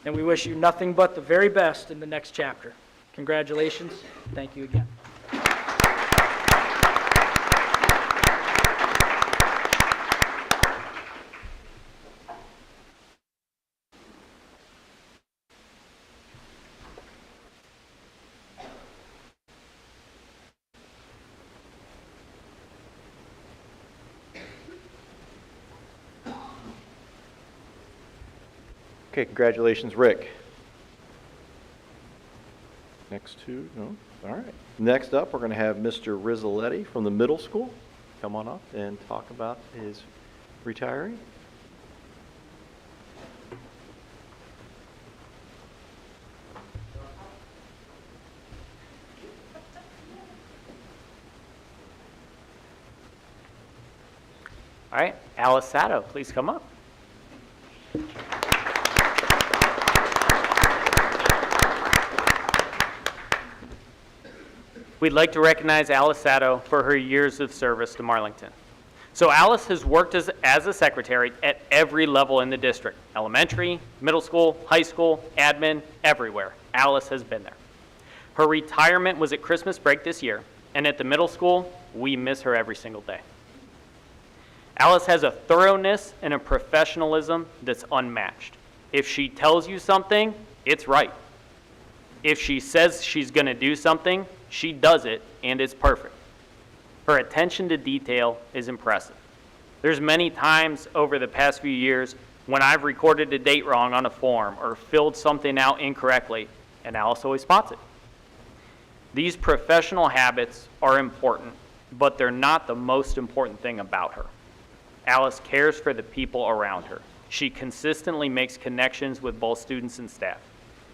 And we wish you nothing but the very best in the next chapter. Congratulations. Thank you again. Okay, congratulations, Rick. Next two, no, all right. Next up, we're going to have Mr. Rizzoletti from the middle school come on up and talk about his retiree. All right, Alice Sato, please come up. We'd like to recognize Alice Sato for her years of service to Marlington. So Alice has worked as a secretary at every level in the district, elementary, middle school, high school, admin, everywhere. Alice has been there. Her retirement was at Christmas break this year, and at the middle school, we miss her every single day. Alice has a thoroughness and a professionalism that's unmatched. If she tells you something, it's right. If she says she's going to do something, she does it, and it's perfect. Her attention to detail is impressive. There's many times over the past few years when I've recorded a date wrong on a form or filled something out incorrectly, and Alice always spots it. These professional habits are important, but they're not the most important thing about her. Alice cares for the people around her. She consistently makes connections with both students and staff.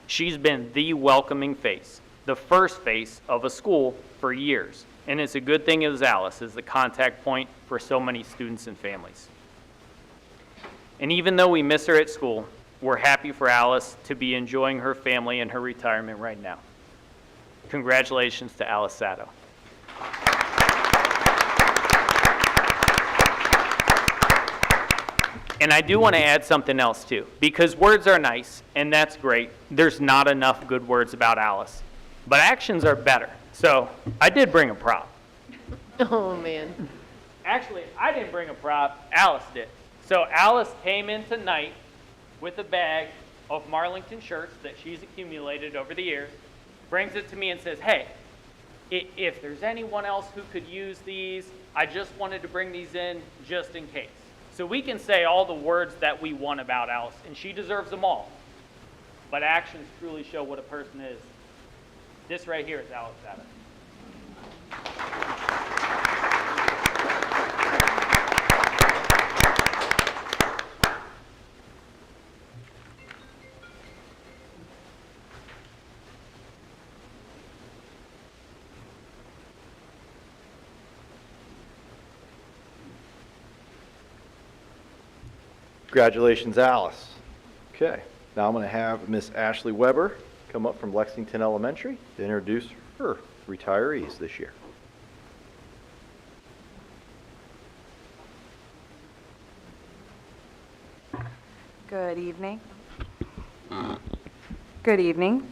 She's been the welcoming face, the first face of a school for years. And it's a good thing it was Alice as the contact point for so many students and families. And even though we miss her at school, we're happy for Alice to be enjoying her family and her retirement right now. Congratulations to Alice Sato. And I do want to add something else too, because words are nice, and that's great. There's not enough good words about Alice, but actions are better. So I did bring a prop. Oh, man. Actually, I didn't bring a prop, Alice did. So Alice came in tonight with a bag of Marlington shirts that she's accumulated over the years, brings it to me and says, hey, if there's anyone else who could use these, I just wanted to bring these in just in case. So we can say all the words that we want about Alice, and she deserves them all. But actions truly show what a person is. This right here is Alice Sato. Congratulations, Alice. Okay, now I'm going to have Miss Ashley Weber come up from Lexington Elementary to introduce her retirees this year. Good evening. Good evening.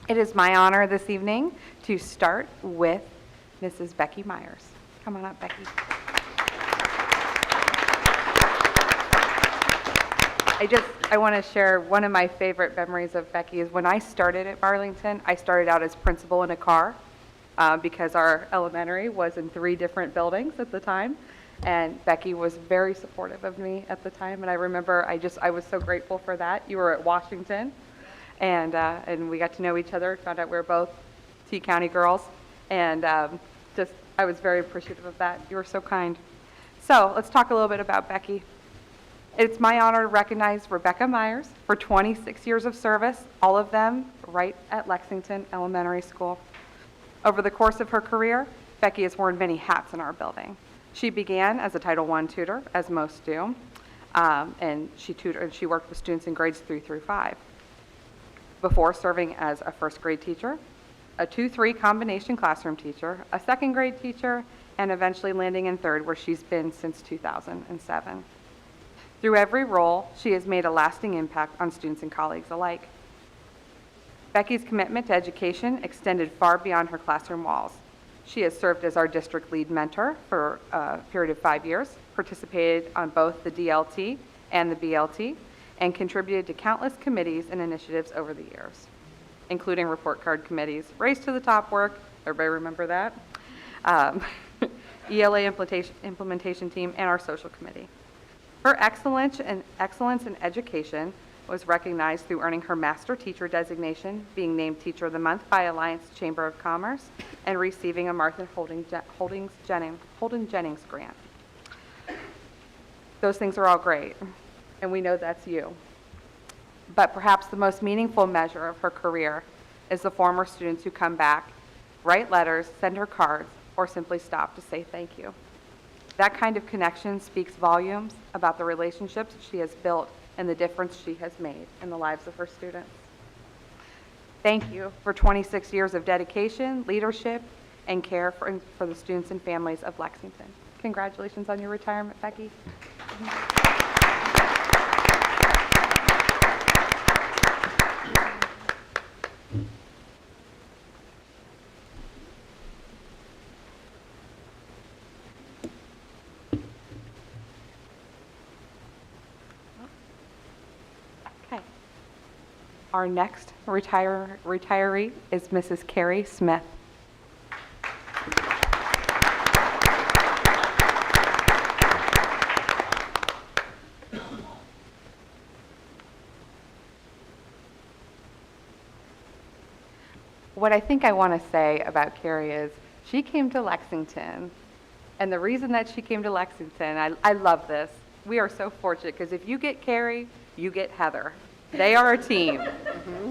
It is my honor this evening to start with Mrs. Becky Myers. Come on up, Becky. I want to share one of my favorite memories of Becky is when I started at Marlington, I started out as principal in a car because our elementary was in 3 different buildings at the time. And Becky was very supportive of me at the time. And I remember I was so grateful for that. You were at Washington and we got to know each other, found out we were both T County girls. And I was very appreciative of that. You were so kind. So let's talk a little bit about Becky. It's my honor to recognize Rebecca Myers for 26 years of service, all of them right at Lexington Elementary School. Over the course of her career, Becky has worn many hats in our building. She began as a Title I tutor, as most do, and she worked with students in grades 3 through 5, before serving as a first grade teacher, a 2-3 combination classroom teacher, a second grade teacher, and eventually landing in third, where she's been since 2007. Through every role, she has made a lasting impact on students and colleagues alike. Becky's commitment to education extended far beyond her classroom walls. She has served as our district lead mentor for a period of 5 years, participated on both the DLT and the BLT, and contributed to countless committees and initiatives over the years, including report card committees, Race to the Top work, everybody remember that? ELA implementation team, and our social committee. Her excellence in education was recognized through earning her Master Teacher designation, being named Teacher of the Month by Alliance Chamber of Commerce, and receiving a Martha Holden Jennings grant. Those things are all great, and we know that's you. But perhaps the most meaningful measure of her career is the former students who come back, write letters, send her cards, or simply stop to say thank you. That kind of connection speaks volumes about the relationships she has built and the difference she has made in the lives of her students. Thank you for 26 years of dedication, leadership, and care for the students and families of Lexington. Congratulations on your retirement, Becky. Okay. Our next retiree is Mrs. Carrie Smith. What I think I want to say about Carrie is she came to Lexington, and the reason that she came to Lexington, I love this. We are so fortunate because if you get Carrie, you get Heather. They are a team,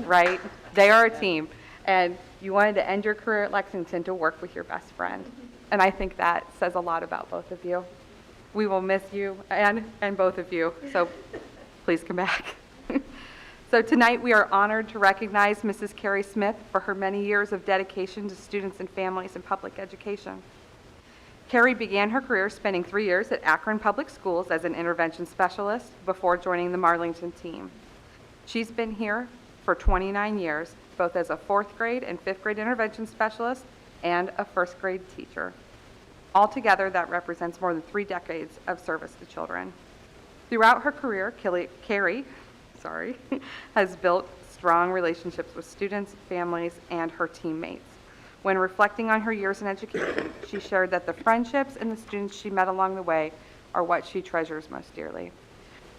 right? They are a team. And you wanted to end your career at Lexington to work with your best friend. And I think that says a lot about both of you. We will miss you and both of you, so please come back. So tonight we are honored to recognize Mrs. Carrie Smith for her many years of dedication to students and families in public education. Carrie began her career spending 3 years at Akron Public Schools as an intervention specialist before joining the Marlington team. She's been here for 29 years, both as a 4th grade and 5th grade intervention specialist and a 1st grade teacher. Altogether, that represents more than 3 decades of service to children. Throughout her career, Carrie has built strong relationships with students, families, and her teammates. When reflecting on her years in education, she shared that the friendships and the students she met along the way are what she treasures most dearly.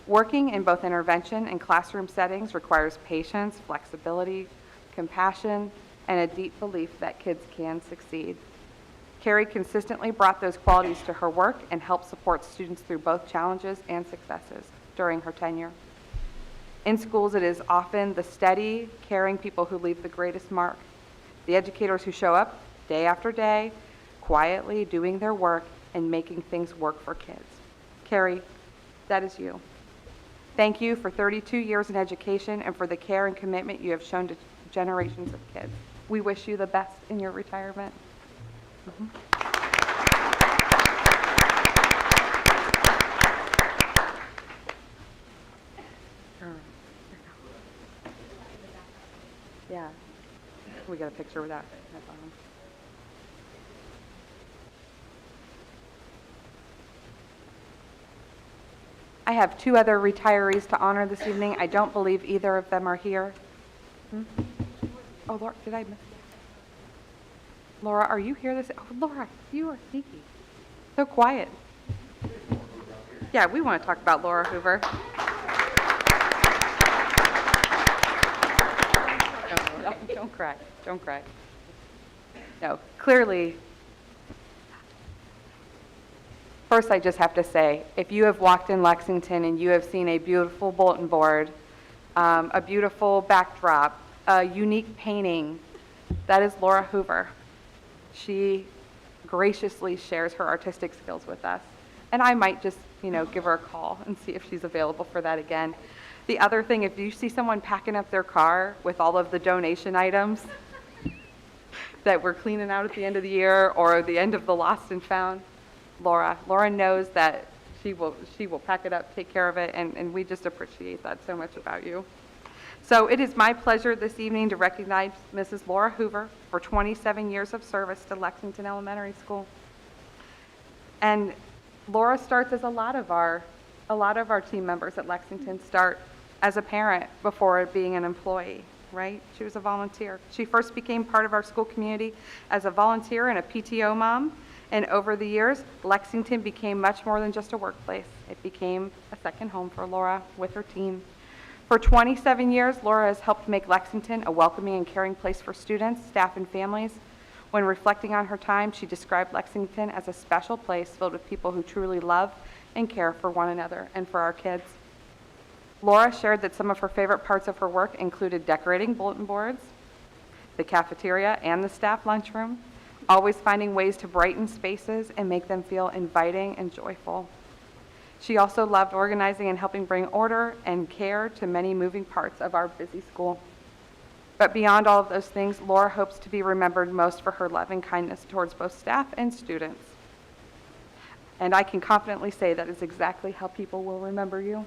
Working in both intervention and classroom settings requires patience, flexibility, compassion, and a deep belief that kids can succeed. Carrie consistently brought those qualities to her work and helped support students through both challenges and successes during her tenure. In schools, it is often the steady, caring people who leave the greatest mark. The educators who show up day after day, quietly doing their work and making things work for kids. Carrie, that is you. Thank you for 32 years in education and for the care and commitment you have shown to generations of kids. We wish you the best in your retirement. Yeah, we got a picture with that. I have two other retirees to honor this evening. I don't believe either of them are here. Oh, Laura, did I miss? Laura, are you here this? Oh, Laura, you are sneaky. So quiet. Yeah, we want to talk about Laura Hoover. Don't cry. Don't cry. No, clearly, first I just have to say, if you have walked in Lexington and you have seen a beautiful bulletin board, a beautiful backdrop, a unique painting, that is Laura Hoover. She graciously shares her artistic skills with us. And I might just, give her a call and see if she's available for that again. The other thing, if you see someone packing up their car with all of the donation items that we're cleaning out at the end of the year or the end of the lost and found, Laura knows that she will pack it up, take care of it, and we just appreciate that so much about you. So it is my pleasure this evening to recognize Mrs. Laura Hoover for 27 years of service to Lexington Elementary School. And Laura starts as a lot of our team members at Lexington start as a parent before being an employee, right? She was a volunteer. She first became part of our school community as a volunteer and a PTO mom. And over the years, Lexington became much more than just a workplace. It became a second home for Laura with her team. For 27 years, Laura has helped make Lexington a welcoming and caring place for students, staff, and families. When reflecting on her time, she described Lexington as a special place filled with people who truly love and care for one another and for our kids. Laura shared that some of her favorite parts of her work included decorating bulletin boards, the cafeteria, and the staff lunchroom, always finding ways to brighten spaces and make them feel inviting and joyful. She also loved organizing and helping bring order and care to many moving parts of our busy school. But beyond all of those things, Laura hopes to be remembered most for her love and kindness towards both staff and students. And I can confidently say that is exactly how people will remember you.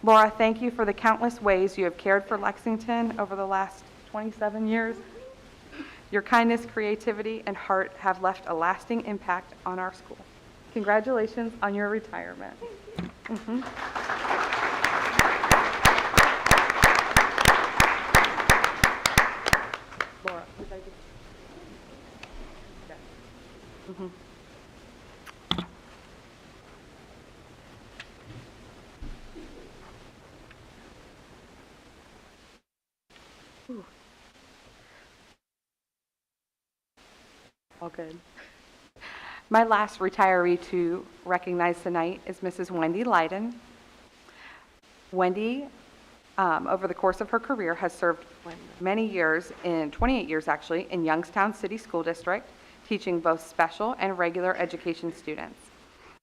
Laura, thank you for the countless ways you have cared for Lexington over the last 27 years. Your kindness, creativity, and heart have left a lasting impact on our school. Congratulations on your retirement. Laura, would I just... Okay. All good. My last retiree to recognize tonight is Mrs. Wendy Leiden. Wendy, over the course of her career, has served many years, 28 years actually, in Youngstown City School District, teaching both special and regular education students.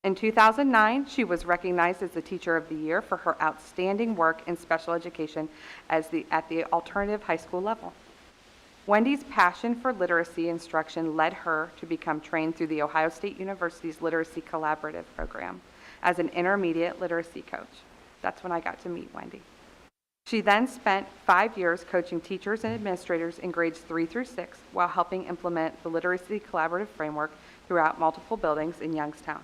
In 2009, she was recognized as the Teacher of the Year for her outstanding work in special education at the alternative high school level. Wendy's passion for literacy instruction led her to become trained through the Ohio State University's Literacy Collaborative program as an intermediate literacy coach. That's when I got to meet Wendy. She then spent 5 years coaching teachers and administrators in grades 3 through 6 while helping implement the Literacy Collaborative framework throughout multiple buildings in Youngstown.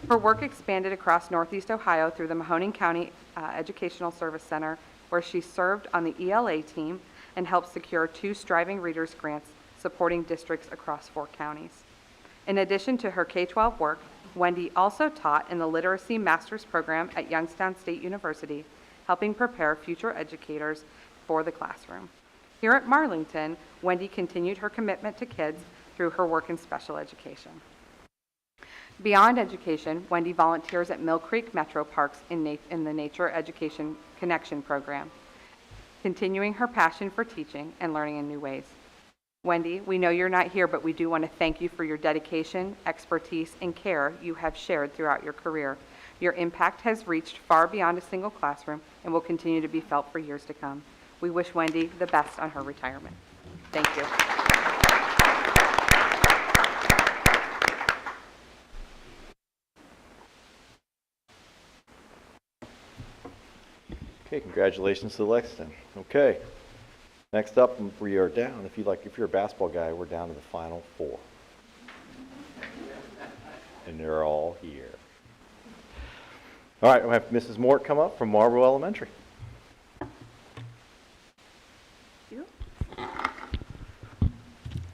Her work expanded across Northeast Ohio through the Mahoning County Educational Service Center, where she served on the ELA team and helped secure 2 Striving Readers grants supporting districts across 4 counties. In addition to her K-12 work, Wendy also taught in the Literacy Master's Program at Youngstown State University, helping prepare future educators for the classroom. Here at Marlington, Wendy continued her commitment to kids through her work in special education. Beyond education, Wendy volunteers at Mill Creek Metro Parks in the Nature Education Connection program, continuing her passion for teaching and learning in new ways. Wendy, we know you're not here, but we do want to thank you for your dedication, expertise, and care you have shared throughout your career. Your impact has reached far beyond a single classroom and will continue to be felt for years to come. We wish Wendy the best on her retirement. Thank you. Okay, congratulations to Lexington. Okay, next up, we are down. If you're a basketball guy, we're down to the Final Four. And they're all here. All right, we'll have Mrs. Mort come up from Marlboro Elementary.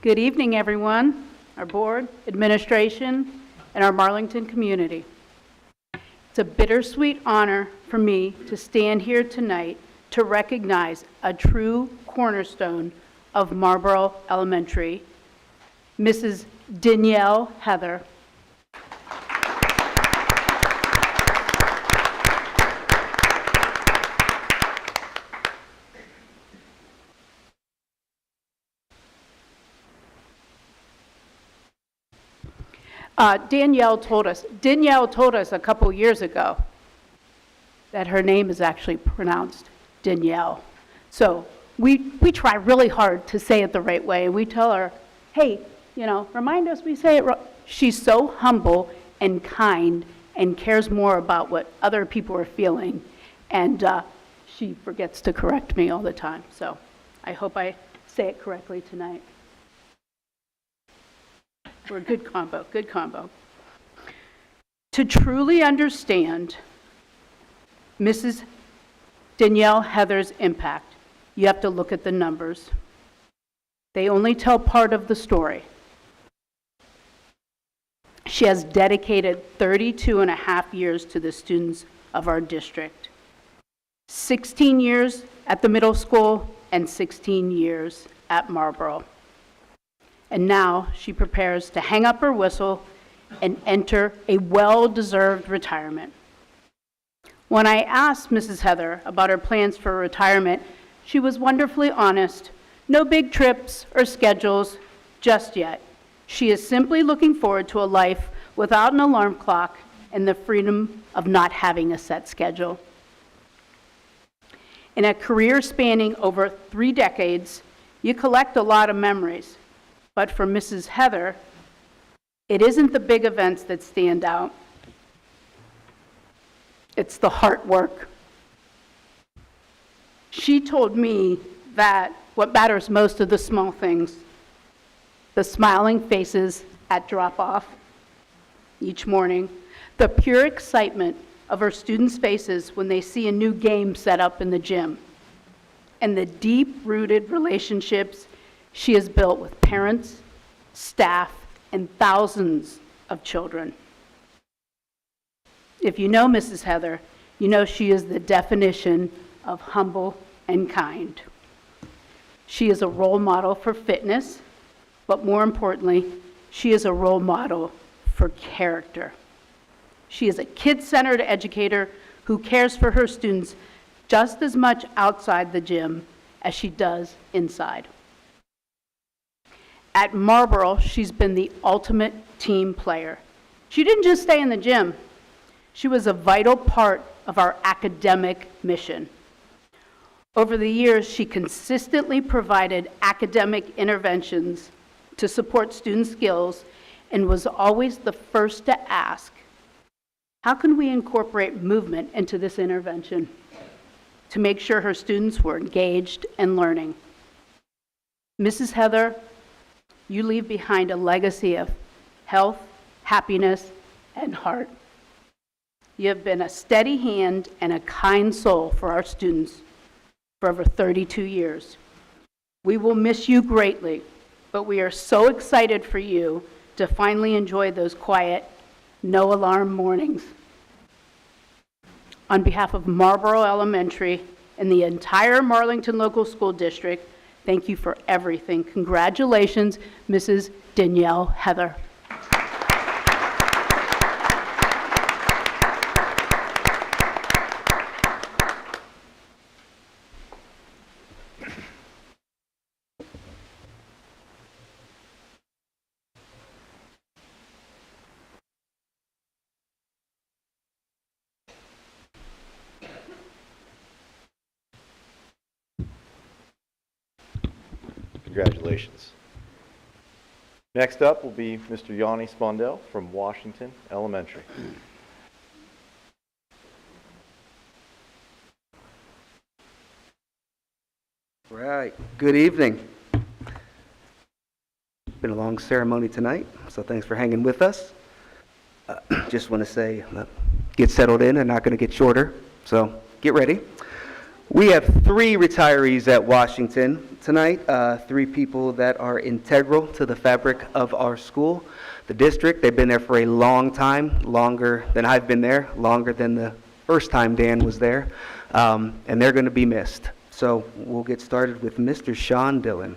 Good evening, everyone, our board, administration, and our Marlington community. It's a bittersweet honor for me to stand here tonight to recognize a true cornerstone of Marlboro Elementary, Mrs. Danielle Heather. Danielle told us a couple years ago that her name is actually pronounced Danielle. So we try really hard to say it the right way. We tell her, hey, remind us we say it right. She's so humble and kind and cares more about what other people are feeling. And she forgets to correct me all the time. So I hope I say it correctly tonight. We're a good combo, good combo. To truly understand Mrs. Danielle Heather's impact, you have to look at the numbers. They only tell part of the story. She has dedicated 32 and a half years to the students of our district. 16 years at the middle school and 16 years at Marlboro. And now she prepares to hang up her whistle and enter a well-deserved retirement. When I asked Mrs. Heather about her plans for retirement, she was wonderfully honest. No big trips or schedules just yet. She is simply looking forward to a life without an alarm clock and the freedom of not having a set schedule. In a career spanning over 3 decades, you collect a lot of memories. But for Mrs. Heather, it isn't the big events that stand out. It's the hard work. She told me that what matters most are the small things. The smiling faces at drop-off each morning, the pure excitement of her students' faces when they see a new game set up in the gym, and the deep-rooted relationships she has built with parents, staff, and thousands of children. If you know Mrs. Heather, you know she is the definition of humble and kind. She is a role model for fitness, but more importantly, she is a role model for character. She is a kid-centered educator who cares for her students just as much outside the gym as she does inside. At Marlboro, she's been the ultimate team player. She didn't just stay in the gym. She was a vital part of our academic mission. Over the years, she consistently provided academic interventions to support student skills and was always the first to ask, how can we incorporate movement into this intervention to make sure her students were engaged and learning? Mrs. Heather, you leave behind a legacy of health, happiness, and heart. You have been a steady hand and a kind soul for our students for over 32 years. We will miss you greatly, but we are so excited for you to finally enjoy those quiet, no-alarm mornings. On behalf of Marlboro Elementary and the entire Marlington Local School District, thank you for everything. Congratulations, Mrs. Danielle Heather. Congratulations. Next up will be Mr. Yanni Spondell from Washington Elementary. Right. Good evening. Been a long ceremony tonight, so thanks for hanging with us. Just want to say get settled in. They're not going to get shorter, so get ready. We have 3 retirees at Washington tonight, 3 people that are integral to the fabric of our school. The district, they've been there for a long time, longer than I've been there, longer than the first time Dan was there, and they're going to be missed. So we'll get started with Mr. Sean Dillon.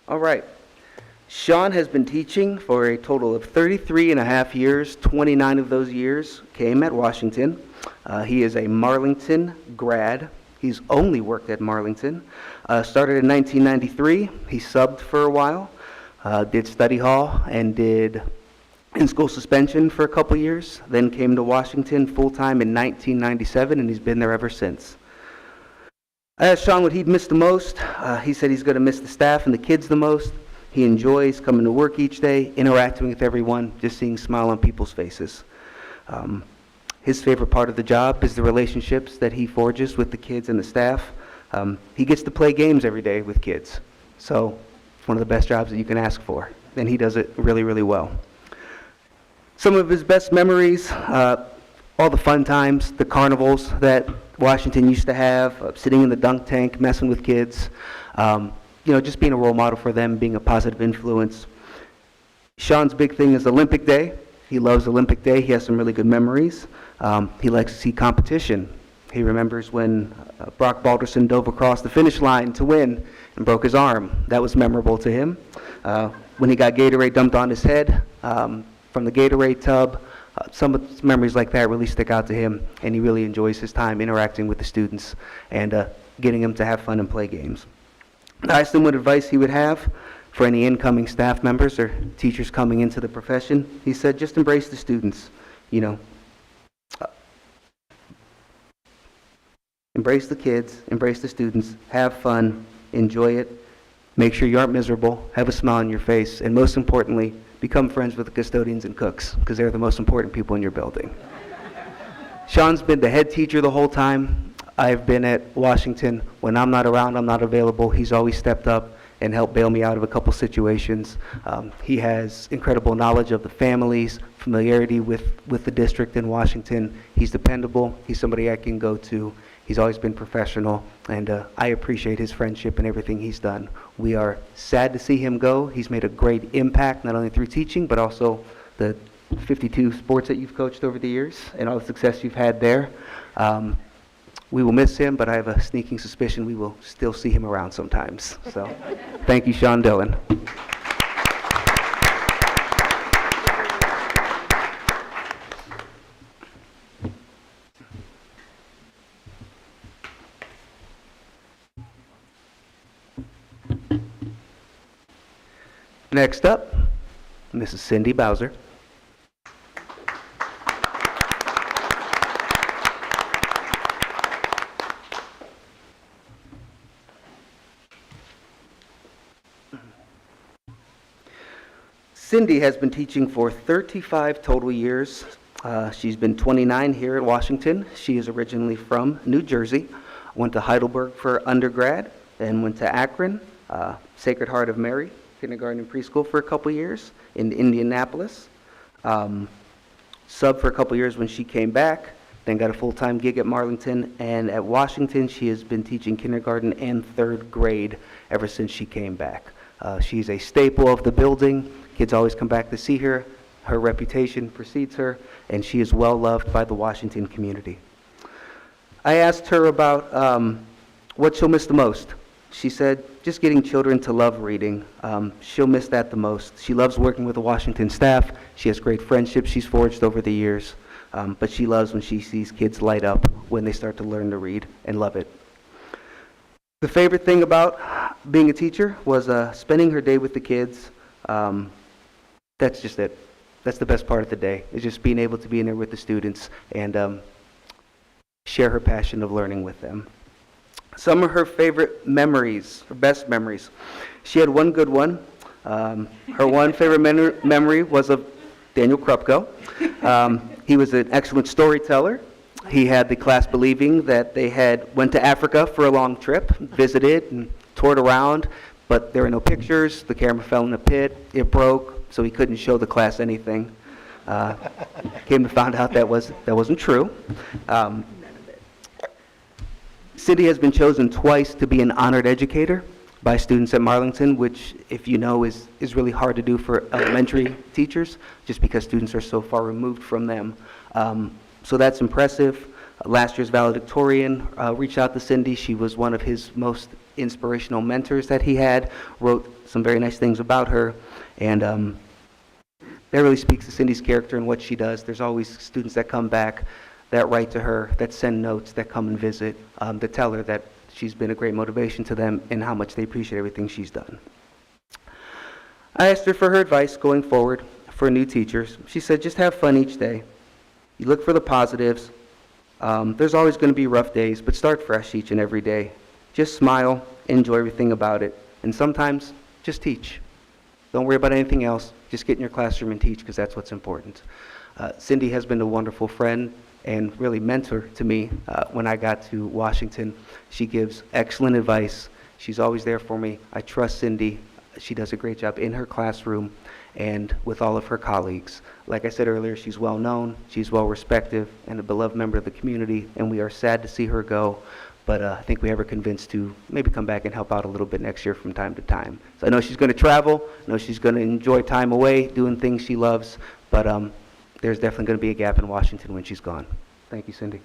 All right. Sean has been teaching for a total of 33 and a half years. 29 of those years came at Washington. He is a Marlington grad. He's only worked at Marlington. Started in 1993. He subbed for a while, did study hall, and did in-school suspension for a couple years. Then came to Washington full-time in 1997, and he's been there ever since. I asked Sean what he'd miss the most. He said he's going to miss the staff and the kids the most. He enjoys coming to work each day, interacting with everyone, just seeing a smile on people's faces. His favorite part of the job is the relationships that he forges with the kids and the staff. He gets to play games every day with kids. So it's one of the best jobs that you can ask for. And he does it really, really well. Some of his best memories, all the fun times, the carnivals that Washington used to have, sitting in the dunk tank, messing with kids, just being a role model for them, being a positive influence. Sean's big thing is Olympic Day. He loves Olympic Day. He has some really good memories. He likes to see competition. He remembers when Brock Balderson dove across the finish line to win and broke his arm. That was memorable to him. When he got Gatorade dumped on his head from the Gatorade tub, some of the memories like that really stick out to him, and he really enjoys his time interacting with the students and getting them to have fun and play games. I asked him what advice he would have for any incoming staff members or teachers coming into the profession. He said, just embrace the students, embrace the kids, embrace the students, have fun, enjoy it, make sure you aren't miserable, have a smile on your face, and most importantly, become friends with the custodians and cooks, because they're the most important people in your building. Sean's been the head teacher the whole time. I've been at Washington. When I'm not around, I'm not available. He's always stepped up and helped bail me out of a couple situations. He has incredible knowledge of the families, familiarity with the district in Washington. He's dependable. He's somebody I can go to. He's always been professional, and I appreciate his friendship and everything he's done. We are sad to see him go. He's made a great impact, not only through teaching, but also the 52 sports that you've coached over the years and all the success you've had there. We will miss him, but I have a sneaking suspicion we will still see him around sometimes. So thank you, Sean Dillon. Next up, Mrs. Cindy Bowser. Cindy has been teaching for 35 total years. She's been 29 here at Washington. She is originally from New Jersey. Went to Heidelberg for undergrad, then went to Akron, Sacred Heart of Mary, kindergarten and preschool for a couple years in Indianapolis. Subbed for a couple years when she came back, then got a full-time gig at Marlington, and at Washington she has been teaching kindergarten and third grade ever since she came back. She's a staple of the building. Kids always come back to see her. Her reputation precedes her, and she is well loved by the Washington community. I asked her about what she'll miss the most. She said, just getting children to love reading. She'll miss that the most. She loves working with the Washington staff. She has great friendships she's forged over the years, but she loves when she sees kids light up when they start to learn to read and love it. The favorite thing about being a teacher was spending her day with the kids. That's just it. That's the best part of the day, is just being able to be in there with the students and share her passion of learning with them. Some of her favorite memories, her best memories. She had one good one. Her one favorite memory was of Daniel Krupko. He was an excellent storyteller. He had the class believing that they had went to Africa for a long trip, visited and toured around, but there were no pictures. The camera fell in a pit. It broke, so he couldn't show the class anything. Came to find out that wasn't true. Cindy has been chosen twice to be an honored educator by students at Marlington, which, if you know, is really hard to do for elementary teachers, just because students are so far removed from them. So that's impressive. Last year's valedictorian reached out to Cindy. She was one of his most inspirational mentors that he had, wrote some very nice things about her, and that really speaks to Cindy's character and what she does. There's always students that come back, that write to her, that send notes, that come and visit, that tell her that she's been a great motivation to them and how much they appreciate everything she's done. I asked her for her advice going forward for new teachers. She said, just have fun each day. You look for the positives. There's always going to be rough days, but start fresh each and every day. Just smile, enjoy everything about it, and sometimes just teach. Don't worry about anything else. Just get in your classroom and teach, because that's what's important. Cindy has been a wonderful friend and really mentor to me when I got to Washington. She gives excellent advice. She's always there for me. I trust Cindy. She does a great job in her classroom and with all of her colleagues. Like I said earlier, she's well known, she's well respected, and a beloved member of the community, and we are sad to see her go, but I think we have her convinced to maybe come back and help out a little bit next year from time to time. So I know she's going to travel, I know she's going to enjoy time away, doing things she loves, but there's definitely going to be a gap in Washington when she's gone. Thank you, Cindy.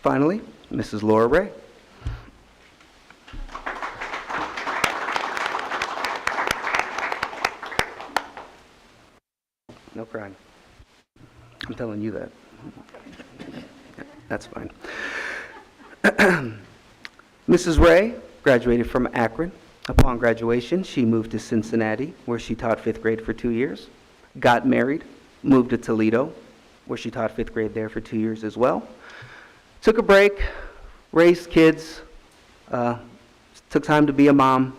Finally, Mrs. Laura Ray. No crying. I'm telling you that. That's fine. Mrs. Ray graduated from Akron. Upon graduation, she moved to Cincinnati, where she taught 5th grade for 2 years. Got married, moved to Toledo, where she taught 5th grade there for 2 years as well. Took a break, raised kids, took time to be a mom,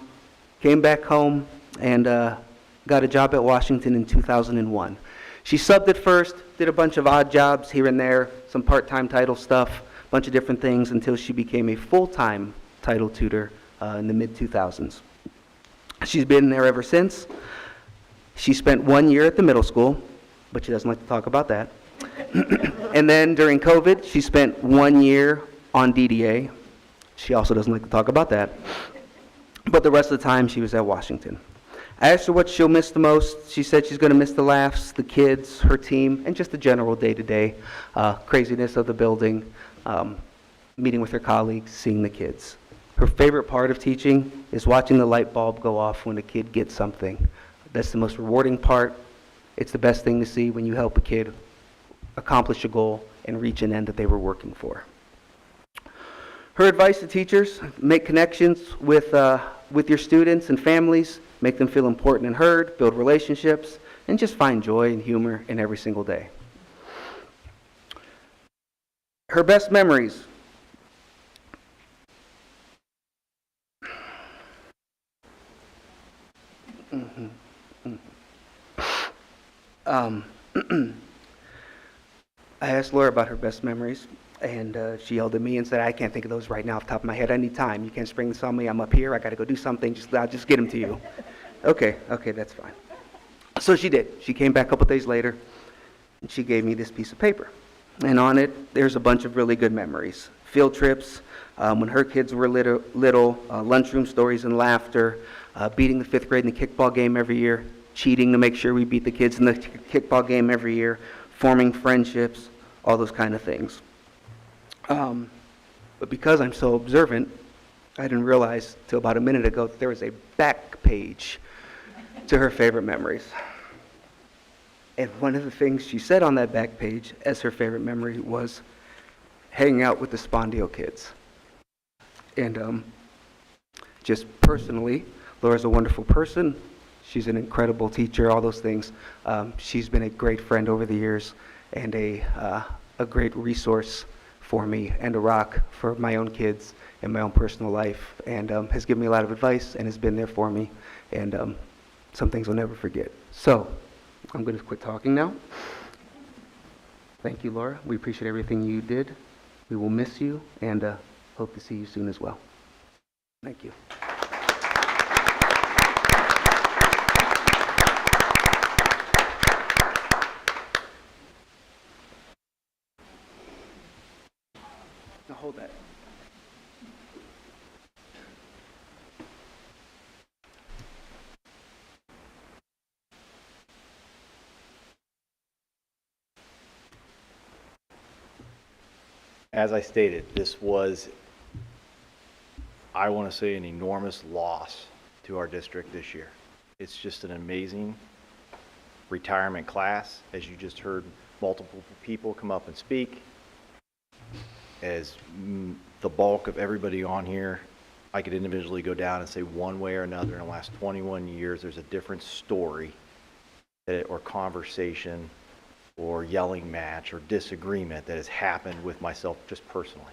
came back home, and got a job at Washington in 2001. She subbed at first, did a bunch of odd jobs here and there, some part-time title stuff, a bunch of different things, until she became a full-time title tutor in the mid-2000s. She's been there ever since. She spent 1 year at the middle school, but she doesn't like to talk about that. And then during COVID, she spent 1 year on DDA. She also doesn't like to talk about that. But the rest of the time, she was at Washington. I asked her what she'll miss the most. She said she's going to miss the laughs, the kids, her team, and just the general day-to-day craziness of the building, meeting with her colleagues, seeing the kids. Her favorite part of teaching is watching the light bulb go off when a kid gets something. That's the most rewarding part. It's the best thing to see when you help a kid accomplish a goal and reach an end that they were working for. Her advice to teachers: make connections with your students and families, make them feel important and heard, build relationships, and just find joy and humor in every single day. Her best memories. I asked Laura about her best memories, and she yelled at me and said, I can't think of those right now off the top of my head. I need time. You can't spring this on me. I'm up here. I got to go do something. I'll just get them to you. Okay, that's fine. So she did. She came back a couple days later, and she gave me this piece of paper. And on it, there's a bunch of really good memories. Field trips, when her kids were little, lunchroom stories and laughter, beating the 5th grade in the kickball game every year, cheating to make sure we beat the kids in the kickball game every year, forming friendships, all those kind of things. But because I'm so observant, I didn't realize till about a minute ago that there was a back page to her favorite memories. And one of the things she said on that back page as her favorite memory was hanging out with the Spondio kids. And just personally, Laura's a wonderful person. she's an incredible teacher, all those things. She's been a great friend over the years and a great resource for me and a rock for my own kids and my own personal life, and has given me a lot of advice and has been there for me, and some things I'll never forget. So I'm going to quit talking now. Thank you, Laura. We appreciate everything you did. We will miss you and hope to see you soon as well. Thank you. Now hold that. As I stated, this was, I want to say, an enormous loss to our district this year. It's just an amazing retirement class, as you just heard multiple people come up and speak. As the bulk of everybody on here, I could individually go down and say one way or another in the last 21 years, there's a different story or conversation or yelling match or disagreement that has happened with myself just personally.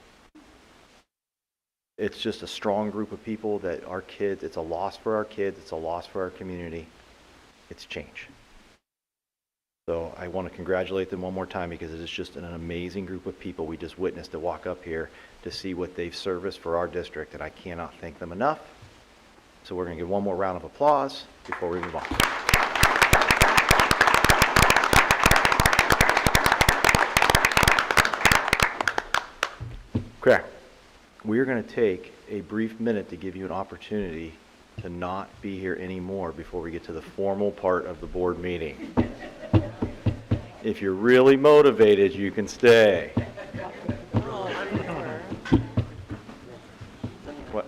It's just a strong group of people that our kids, it's a loss for our kids, it's a loss for our community. It's change. So I want to congratulate them one more time because it is just an amazing group of people we just witnessed to walk up here to see what they've serviced for our district, and I cannot thank them enough. So we're going to give one more round of applause before we move on. Okay, we are going to take a brief minute to give you an opportunity to not be here anymore before we get to the formal part of the board meeting. If you're really motivated, you can stay. What?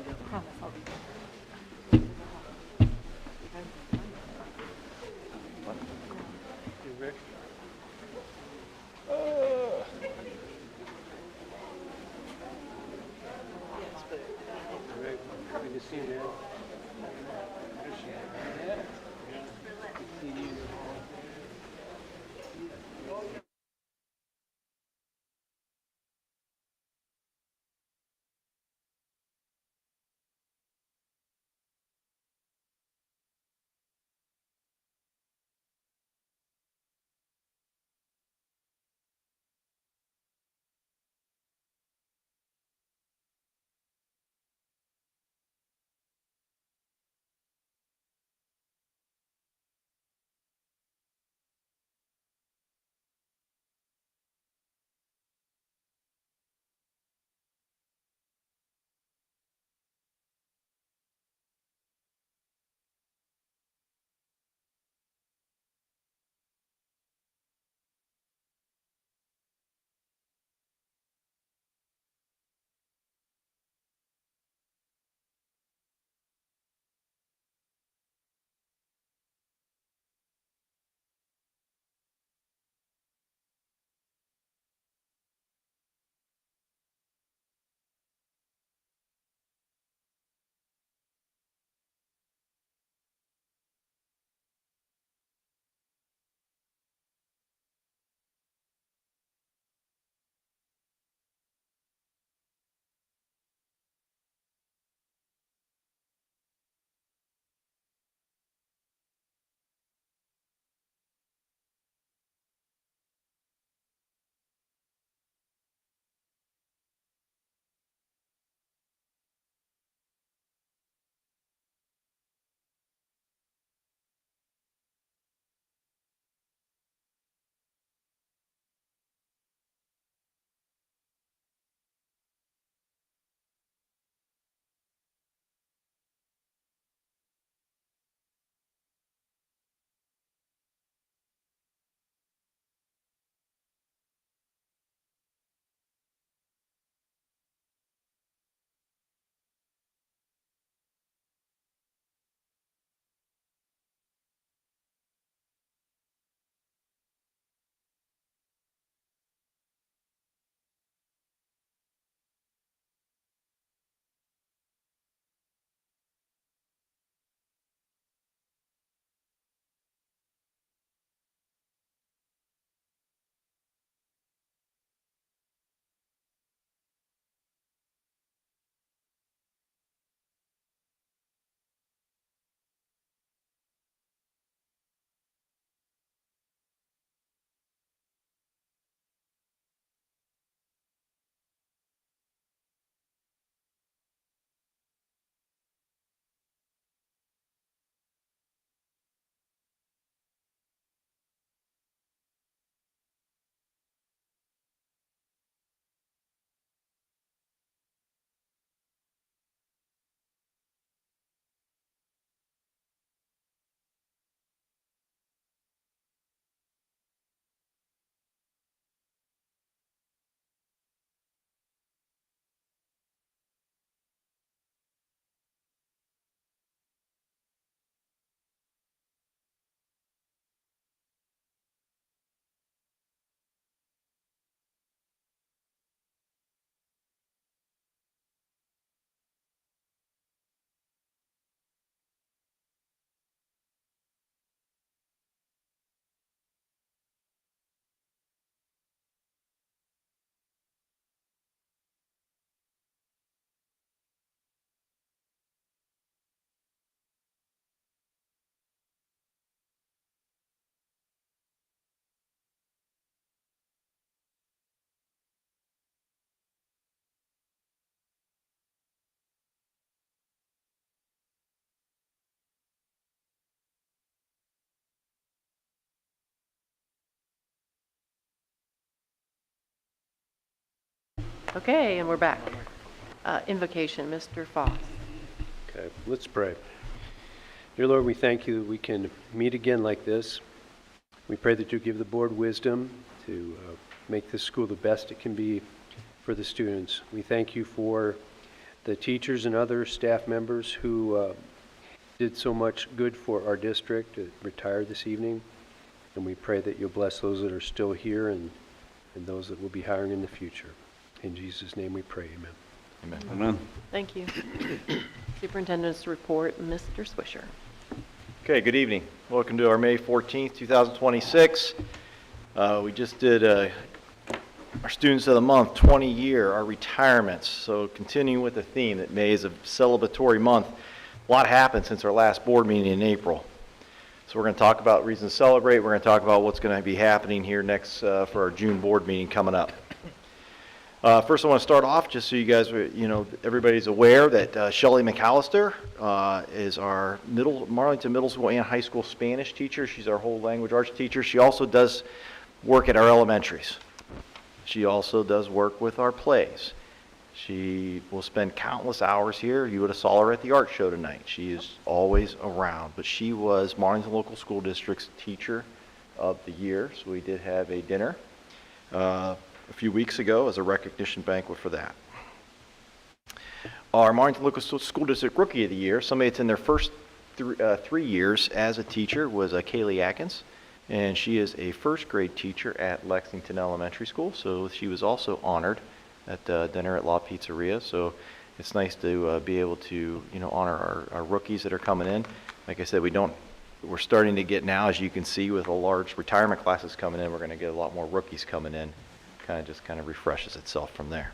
Okay, and we're back. Invocation, Mr. Foss. Okay, let's pray. Dear Lord, we thank you that we can meet again like this. We pray that you give the board wisdom to make this school the best it can be for the students. We thank you for the teachers and other staff members who did so much good for our district, retired this evening. And we pray that you'll bless those that are still here and those that will be hiring in the future. In Jesus' name we pray, amen. Amen. Thank you. Superintendent's report, Mr. Swisher. Okay, good evening. Welcome to our May 14th, 2026. We just did our Students of the Month, 20-year, our retirements. So continuing with the theme that May is a celebratory month, a lot happened since our last board meeting in April. So we're going to talk about reasons to celebrate. We're going to talk about what's going to be happening here next for our June board meeting coming up. First, I want to start off just so you guys, everybody's aware that Shelley McAllister is our Marlington Middle School and High School Spanish teacher. She's our whole language arts teacher. She also does work at our elementaries. She also does work with our plays. She will spend countless hours here. You would have saw her at the art show tonight. She is always around. But she was Marlington Local School District's Teacher of the Year. So we did have a dinner a few weeks ago as a recognition banquet for that. Our Marlington Local School District Rookie of the Year, somebody that's in their first 3 years as a teacher, was Kaylee Atkins. And she is a first grade teacher at Lexington Elementary School. So she was also honored at dinner at La Pizzeria. So it's nice to be able to, honor our rookies that are coming in. Like I said, we're starting to get now, as you can see, with a large retirement classes coming in, we're going to get a lot more rookies coming in. Kind of refreshes itself from there.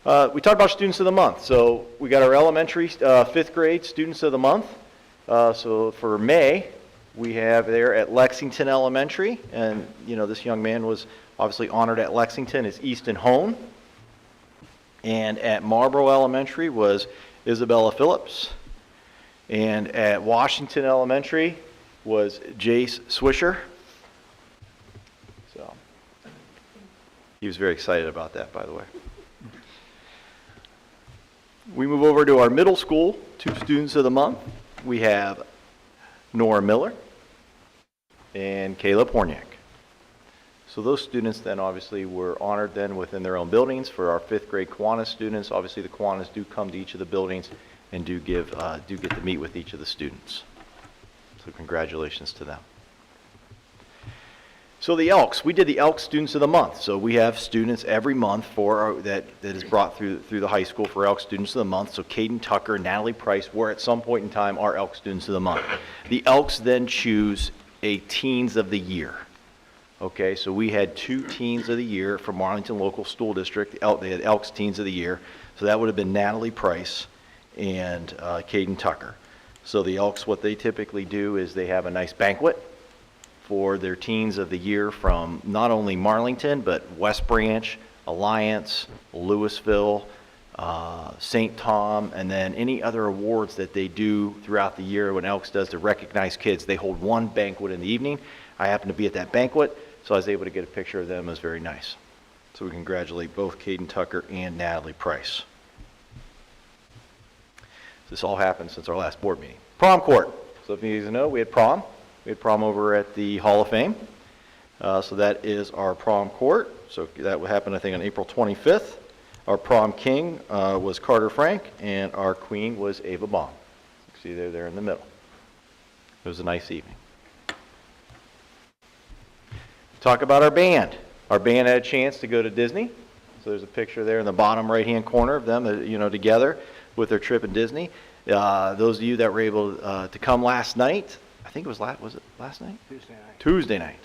We talked about Students of the Month. So we got our elementary 5th grade Students of the Month. So for May, we have there at Lexington Elementary, and this young man was obviously honored at Lexington, is Easton Hone. And at Marlboro Elementary was Isabella Phillips. And at Washington Elementary was Jace Swisher. So he was very excited about that, by the way. We move over to our middle school, 2 Students of the Month. We have Nora Miller and Kayla Porniak. So those students then obviously were honored then within their own buildings. For our 5th grade Kiwanis students, obviously the Kiwanis do come to each of the buildings and do get to meet with each of the students. So congratulations to them. So the Elks, we did the Elks Students of the Month. So we have students every month that is brought through the high school for Elks Students of the Month. So Caden Tucker and Natalie Price were at some point in time our Elks Students of the Month. The Elks then choose a Teens of the Year. Okay, so we had 2 Teens of the Year from Marlington Local School District. They had Elks Teens of the Year. So that would have been Natalie Price and Caden Tucker. So the Elks, what they typically do is they have a nice banquet for their Teens of the Year from not only Marlington, but West Branch, Alliance, Louisville, St. Tom, and then any other awards that they do throughout the year when Elks does to recognize kids. They hold one banquet in the evening. I happened to be at that banquet, so I was able to get a picture of them. It was very nice. So we congratulate both Caden Tucker and Natalie Price. This all happened since our last board meeting. Prom court. So if you guys know, we had prom. We had prom over at the Hall of Fame. So that is our prom court. So that would happen, I think, on April 25th. Our prom king was Carter Frank, and our queen was Ava Baum. See, they're there in the middle. It was a nice evening. Talk about our band. Our band had a chance to go to Disney. So there's a picture there in the bottom right-hand corner of them, together with their trip in Disney. Those of you that were able to come last night, I think it was last night? Tuesday night.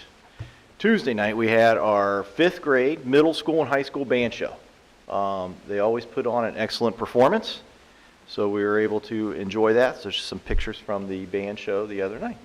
Tuesday night we had our 5th grade middle school and high school band show. They always put on an excellent performance, so we were able to enjoy that. So there's some pictures from the band show the other night.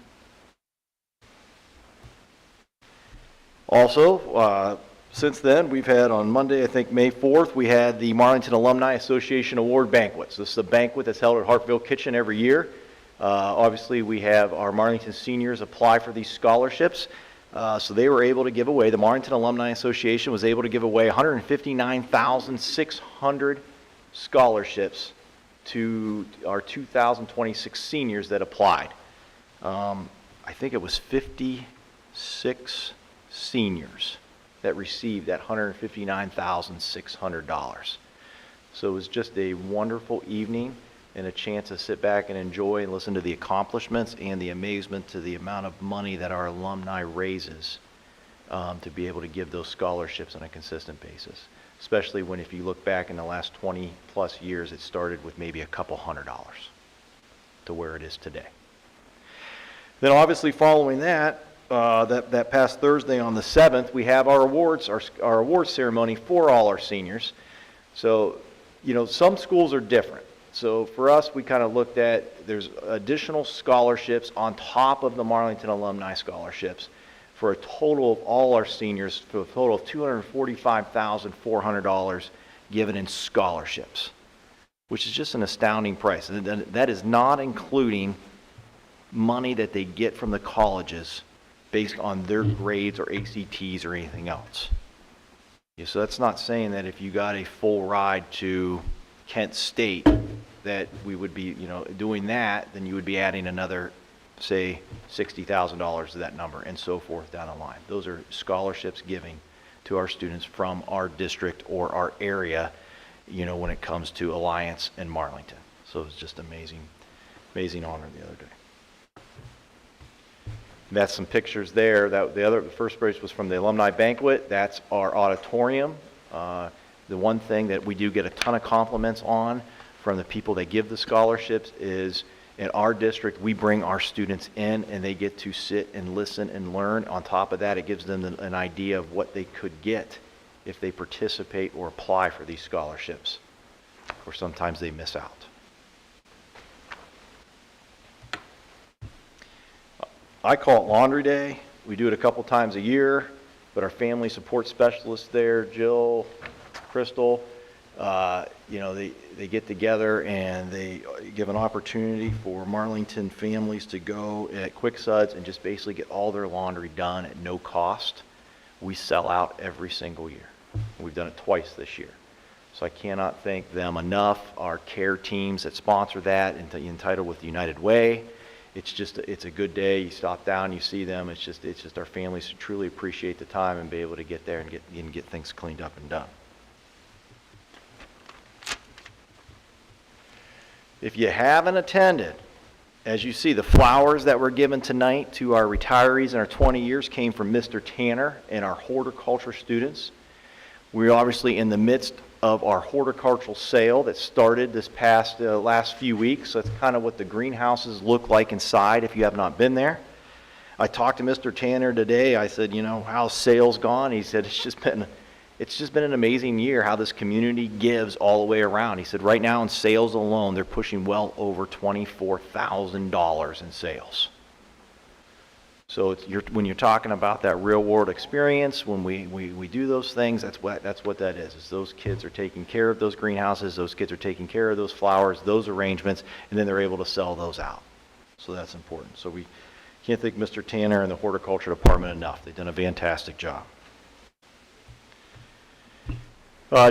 Also, since then, we've had on Monday, I think May 4th, we had the Marlington Alumni Association Award Banquet. So this is a banquet that's held at Hartville Kitchen every year. Obviously, we have our Marlington seniors apply for these scholarships. So they were able to give away, the Marlington Alumni Association was able to give away 159,600 scholarships to our 2026 seniors that applied. I think it was 56 seniors that received that $159,600. So it was just a wonderful evening and a chance to sit back and enjoy and listen to the accomplishments and the amazement to the amount of money that our alumni raises to be able to give those scholarships on a consistent basis. Especially when, if you look back in the last 20 plus years, it started with maybe a couple $100 to where it is today. Then obviously following that, that past Thursday on the 7th, we have our awards ceremony for all our seniors. So, you know, some schools are different. So for us, we kind of looked at, there's additional scholarships on top of the Marlington alumni scholarships for a total of all our seniors, for a total of $245,400 given in scholarships, which is just an astounding price. And that is not including money that they get from the colleges based on their grades or ACTs or anything else. Yeah, so that's not saying that if you got a full ride to Kent State that we would be, you know, doing that, then you would be adding another, say, $60,000 to that number and so forth down the line. Those are scholarships giving to our students from our district or our area, you know, when it comes to Alliance and Marlington. So it was just amazing, amazing honor the other day. And that's some pictures there. The first page was from the alumni banquet. That's our auditorium. The one thing that we do get a ton of compliments on from the people that give the scholarships is, in our district, we bring our students in and they get to sit and listen and learn. On top of that, it gives them an idea of what they could get if they participate or apply for these scholarships, or sometimes they miss out. I call it Laundry Day. We do it a couple times a year, but our family support specialists there, Jill, Crystal, you know, they get together and they give an opportunity for Marlington families to go at Quick Suds and just basically get all their laundry done at no cost. We sell out every single year. We've done it twice this year. So I cannot thank them enough. Our care teams that sponsor that, entitled with the United Way. It's a good day. You stop down, you see them. It's just our families who truly appreciate the time and be able to get there and get things cleaned up and done. If you haven't attended, as you see, the flowers that were given tonight to our retirees in our 20 years came from Mr. Tanner and our horticulture students. We're obviously in the midst of our horticultural sale that started this past last few weeks. So that's kind of what the greenhouses look like inside if you have not been there. I talked to Mr. Tanner today. I said, you know, how's sales gone? He said, it's just been an amazing year how this community gives all the way around. He said right now in sales alone, they're pushing well over $24,000 in sales. So when you're talking about that real world experience, when we do those things, that's what that is those kids are taking care of those greenhouses, those kids are taking care of those flowers, those arrangements, and then they're able to sell those out. So that's important. So we can't thank Mr. Tanner and the horticulture department enough. They've done a fantastic job.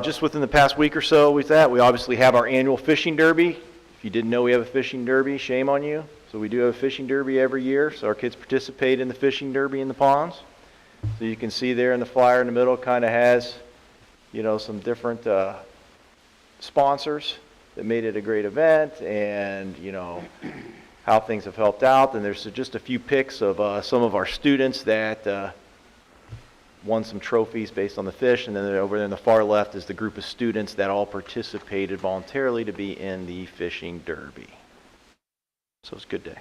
Just within the past week or so with that, we obviously have our annual fishing derby. If you didn't know we have a fishing derby, shame on you. So we do have a fishing derby every year. So our kids participate in the fishing derby in the ponds. So you can see there in the flyer in the middle kind of has, you know, some different sponsors that made it a great event and, you know, how things have helped out. And there's just a few pics of some of our students that won some trophies based on the fish, and then over there in the far left is the group of students that all participated voluntarily to be in the fishing derby. So it's a good day.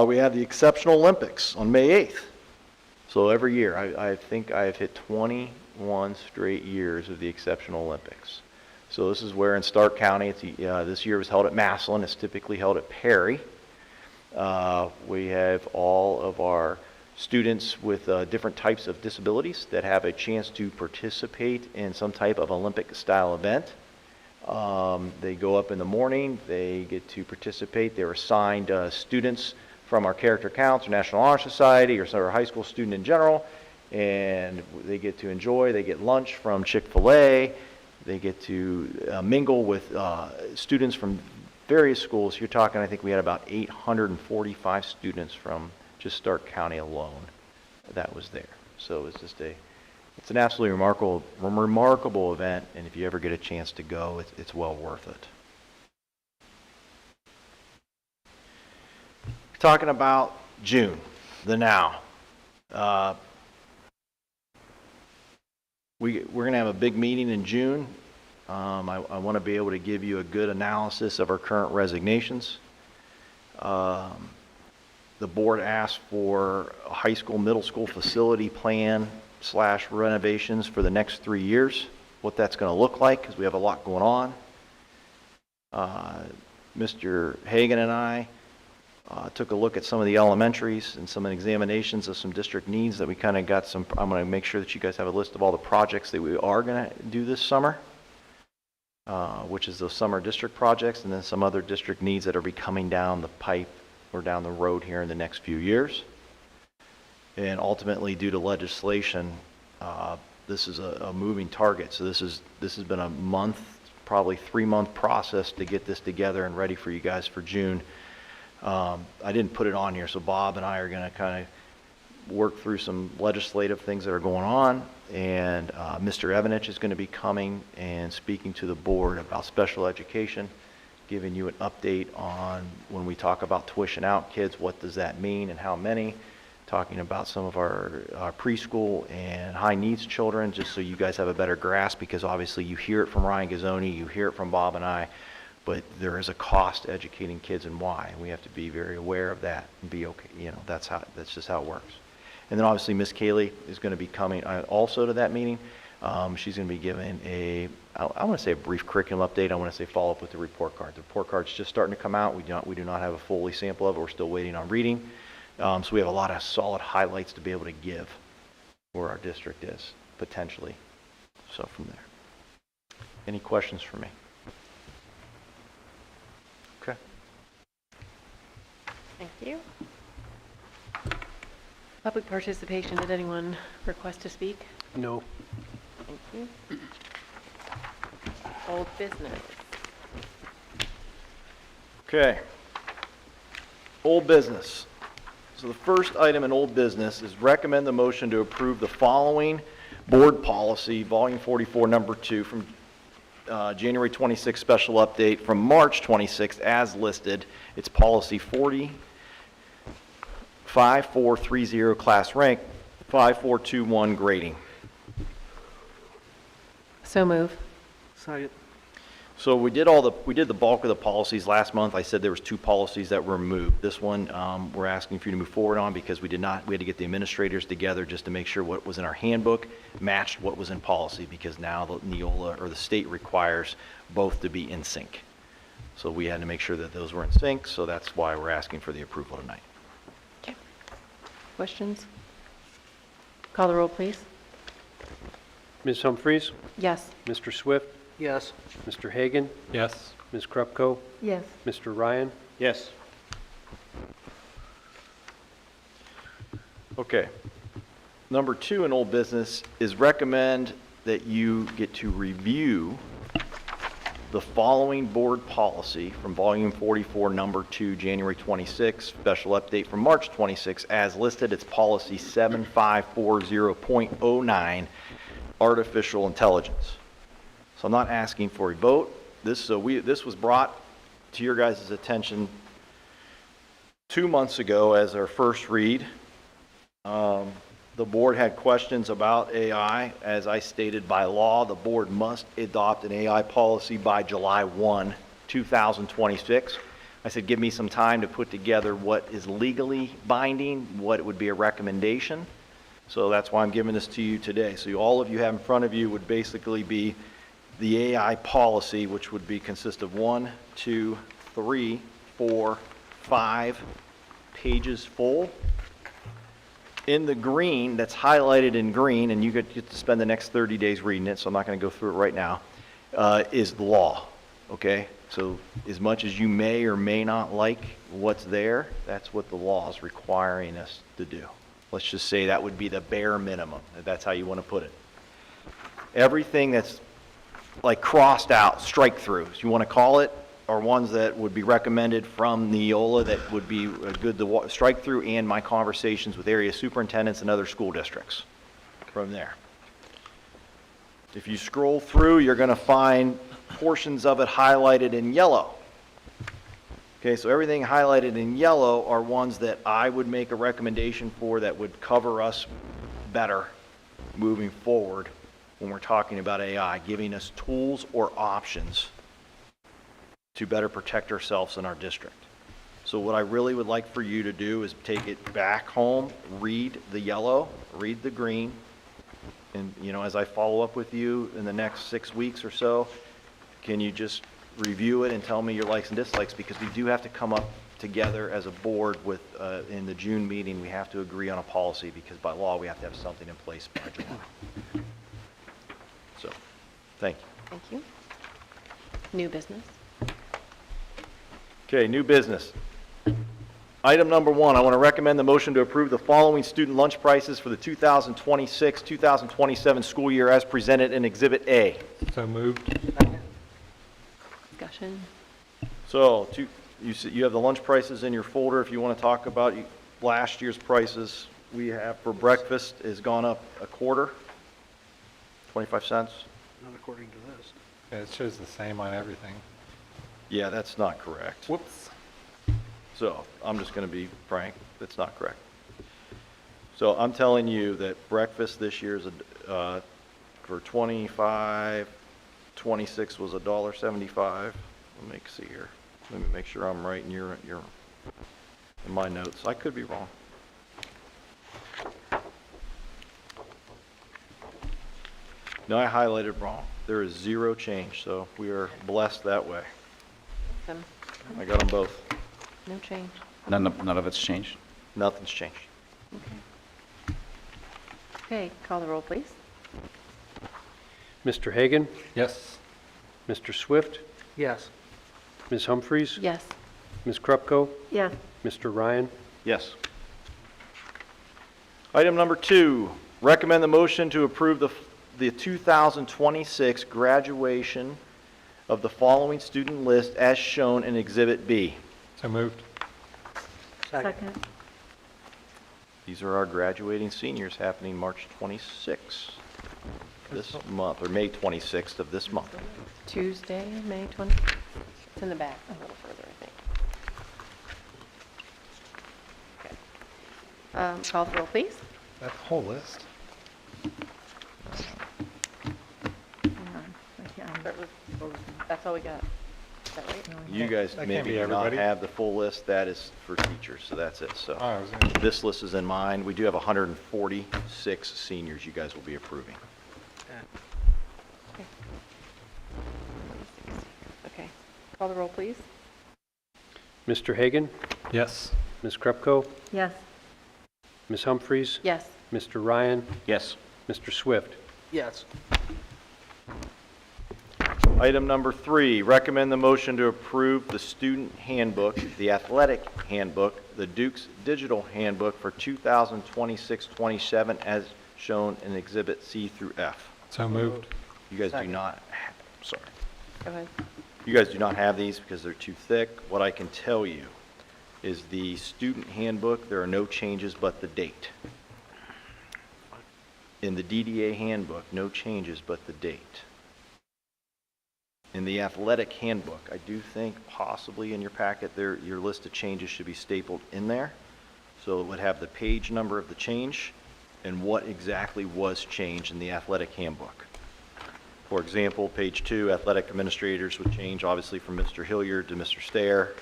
We have the Exceptional Olympics on May 8th. So every year, I think I have hit 21 straight years of the Exceptional Olympics. So this is where in Stark County, this year was held at Massillon. It's typically held at Perry. We have all of our students with different types of disabilities that have a chance to participate in some type of Olympic-style event. They go up in the morning, they get to participate. They're assigned students from our character counts or National Honor Society or some high school student in general, and they get to enjoy, they get lunch from Chick-fil-A, they get to mingle with students from various schools. You're talking, I think we had about 845 students from just Stark County alone that was there. So it's just it's an absolutely remarkable event, and if you ever get a chance to go, it's well worth it. Talking about June, the now. We're going to have a big meeting in June. I want to be able to give you a good analysis of our current resignations. The board asked for a high school, middle school facility plan / renovations for the next 3 years, what that's going to look like, because we have a lot going on. Mr. Hagan and I took a look at some of the elementaries and some examinations of some district needs that we kind of got some. I'm going to make sure that you guys have a list of all the projects that we are going to do this summer, which is those summer district projects, and then some other district needs that are be coming down the pipe or down the road here in the next few years. And ultimately, due to legislation, this is a moving target. So this has been a month, probably 3-month process to get this together and ready for you guys for June. I didn't put it on here, so Bob and I are going to kind of work through some legislative things that are going on, and Mr. Evanich is going to be coming and speaking to the board about special education, giving you an update on when we talk about tuition out kids, what does that mean and how many, talking about some of our preschool and high needs children, just so you guys have a better grasp, because obviously you hear it from Ryan Gazzoni, you hear it from Bob and I, but there is a cost to educating kids and why, and we have to be very aware of that and be okay. You know, that's just how it works. And then obviously Miss Kaylee is going to be coming also to that meeting. She's going to be giving I want to say a brief curriculum update. I want to say follow up with the report card. The report card's just starting to come out. We do not have a fully sample of it. We're still waiting on reading. So we have a lot of solid highlights to be able to give where our district is potentially. So from there, any questions for me? Okay. Thank you. Public participation, did anyone request to speak? No. Thank you. Old business. Okay. Old business. So the first item in old business is recommend the motion to approve the following board policy, volume 44, number 2, from January 26th special update from March 26th as listed. It's policy 5430 class rank 5421 grading. So move. Second. So we did the bulk of the policies last month. I said there was 2 policies that were removed. This one we're asking for you to move forward on because we had to get the administrators together just to make sure what was in our handbook matched what was in policy, because now the Neola or the state requires both to be in sync. So we had to make sure that those were in sync, so that's why we're asking for the approval tonight. Okay. Questions? Call the roll, please. Ms. Humphries? Yes. Mr. Swift? Yes. Mr. Hagan? Yes. Ms. Krupko? Yes. Mr. Ryan? Yes. Okay. Number 2 in old business is recommend that you get to review the following board policy from volume 44, number 2, January 26, special update from March 26 as listed. It's policy 7540.09, artificial intelligence. So I'm not asking for a vote. This was brought to your guys' attention 2 months ago as our first read. The board had questions about AI. As I stated, by law, the board must adopt an AI policy by July 1, 2026. I said, give me some time to put together what is legally binding, what would be a recommendation. So that's why I'm giving this to you today. So all of you have in front of you would basically be the AI policy, which would consist of 1, 2, 3, 4, 5 pages full. In the green, that's highlighted in green, and you get to spend the next 30 days reading it, so I'm not going to go through it right now, is the law, okay? So as much as you may or may not like what's there, that's what the law is requiring us to do. Let's just say that would be the bare minimum, if that's how you want to put it. Everything that's like crossed out, strike-throughs, you want to call it, are ones that would be recommended from Neola that would be good to strike through, and my conversations with area superintendents and other school districts from there. If you scroll through, you're going to find portions of it highlighted in yellow. Okay, so everything highlighted in yellow are ones that I would make a recommendation for that would cover us better moving forward when we're talking about AI, giving us tools or options to better protect ourselves in our district. So what I really would like for you to do is take it back home, read the yellow, read the green, and as I follow up with you in the next 6 weeks or so, can you just review it and tell me your likes and dislikes, because we do have to come up together as a board with, in the June meeting, we have to agree on a policy, because by law we have to have something in place by July. So, thank you. Thank you. New business. Okay, new business. Item number 1, I want to recommend the motion to approve the following student lunch prices for the 2026-2027 school year as presented in Exhibit A. So moved. Discussion. So, you have the lunch prices in your folder. If you want to talk about last year's prices, we have for breakfast has gone up a quarter, 25 cents. Not according to this. Yeah, it shows the same on everything. Yeah, that's not correct. Whoops. So I'm just going to be frank, that's not correct. So I'm telling you that breakfast this year is for 25, 26 was $1.75. Let me see here. Let me make sure I'm right in in my notes. I could be wrong. No, I highlighted wrong. There is 0 change, so we are blessed that way. Awesome. I got them both. No change. None of it's changed? Nothing's changed. Okay. Okay, call the roll, please. Mr. Hagan? Yes. Mr. Swift? Yes. Ms. Humphries? Yes. Ms. Krupko? Yes. Mr. Ryan? Yes. Item number 2, recommend the motion to approve the 2026 graduation of the following student list as shown in Exhibit B. So moved. Second. These are our graduating seniors happening March 26th this month, or May 26th of this month. Tuesday, May 20th. It's in the back, a little further, I think. Okay. Call the roll, please. That whole list? That's all we got. Is that right? You guys That can't maybe be do not everybody. have the full list. That is for teachers, so that's it. So Oh, I was gonna- this list is in mine. We do have 146 seniors you guys will be approving. Okay. Call the roll, please. Mr. Hagan? Yes. Ms. Krupko? Yes. Ms. Humphries? Yes. Mr. Ryan? Yes. Mr. Swift? Yes. Item number 3, recommend the motion to approve the student handbook, the athletic handbook, the Duke's digital handbook for 2026-27 as shown in Exhibit C through F. So moved. You guys do not, sorry. Go ahead. You guys do not have these because they're too thick. What I can tell you is the student handbook, there are no changes but the date. In the DDA handbook, no changes but the date. In the athletic handbook, I do think possibly in your packet there, your list of changes should be stapled in there. So it would have the page number of the change and what exactly was changed in the athletic handbook. For example, page 2, athletic administrators would change obviously from Mr. Hilliard to Mr. Stair.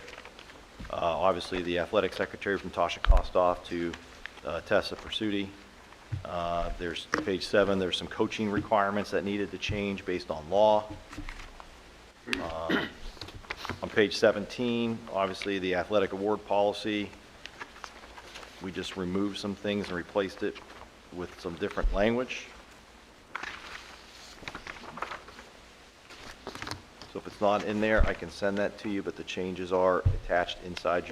Obviously the athletic secretary from Tasha Kostoff to Tessa Pursuti. There's page 7, there's some coaching requirements that needed to change based on law. On page 17, obviously the athletic award policy, we just removed some things and replaced it with some different language. So if it's it's not in there, I can send that to you, but the changes are attached inside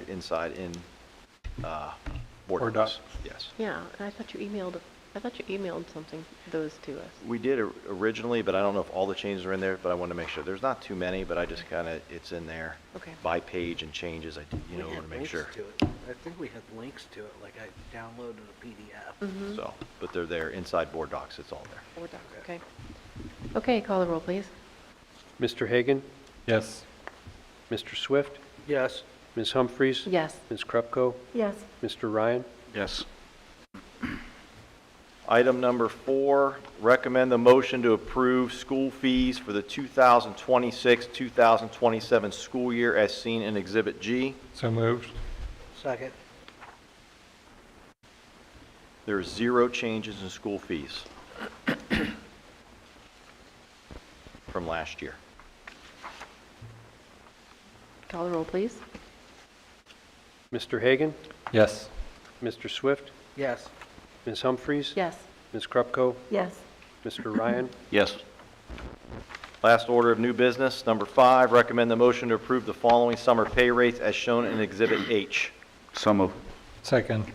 board docs. Yes. Yeah, and I thought you emailed something, those to us. We did originally, but I don't know if all the changes are in there, but I want to make sure. There's not too many, but I just kind of, it's in there. Okay. By page and changes, I want to make sure. I think we had links to it, like I downloaded a PDF. So, but they're there, inside board docs, it's all there. Board docs, okay. Okay, call the roll, please. Mr. Hagan? Yes. Mr. Swift? Yes. Ms. Humphries? Yes. Ms. Krupko? Yes. Mr. Ryan? Yes. Item number 4, recommend the motion to approve school fees for the 2026-2027 school year as seen in Exhibit G. So moved. Second. There are 0 changes in school fees from last year. Call the roll, please. Mr. Hagan? Yes. Mr. Swift? Yes. Ms. Humphries? Yes. Ms. Krupko? Yes. Mr. Ryan? Yes. Last order of new business, number 5, recommend the motion to approve the following summer pay rates as shown in Exhibit H. So moved. Second.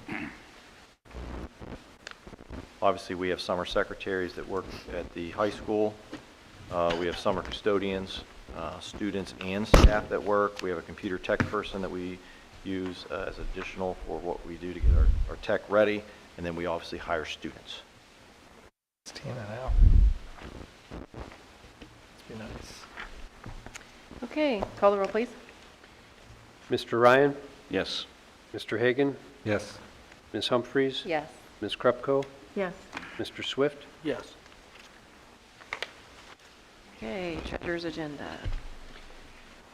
Obviously, we have summer secretaries that work at the high school. We have summer custodians, students and staff that work. We have a computer tech person that we use as additional for what we do to get our tech ready. And then we obviously hire students. It's Tina now. Let's be nice. Okay, call the roll, please. Mr. Ryan? Yes. Mr. Hagan? Yes. Ms. Humphries? Yes. Ms. Krupko? Yes. Mr. Swift? Yes. Okay, treasurer's agenda.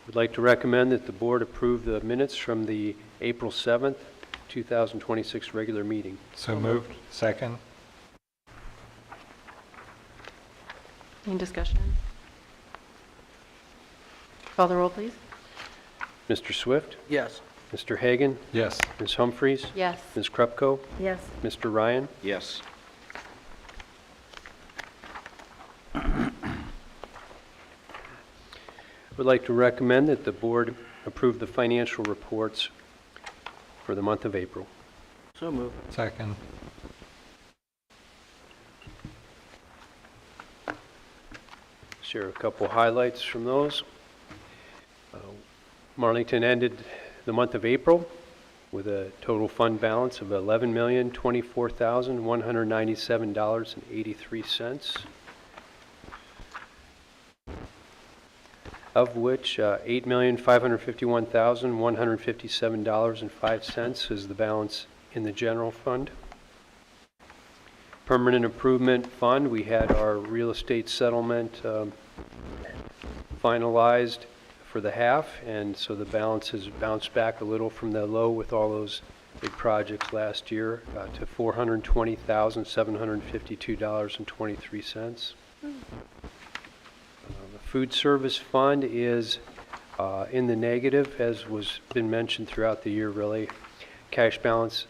Would like to recommend that the board approve the minutes from the April 7th, 2026 regular meeting. So moved. Second. Any discussion? Call the roll, please. Mr. Swift? Yes. Mr. Hagan? Yes. Ms. Humphries? Yes. Ms. Krupko? Yes. Mr. Ryan? Yes. Would like to recommend that the board approve the financial reports for the month of April. So moved. Second. Share a couple highlights from those. Marlington ended the month of April with a total fund balance of $11,024,197.83, of which $8,551,157.05 is the balance in the general fund. Permanent Improvement Fund, we had our real estate settlement finalized for the half, and so the balance has bounced back a little from the low with all those big projects last year to $420,752.23. The Food Service Fund is in the negative, as was been mentioned throughout the year, really. Cash balance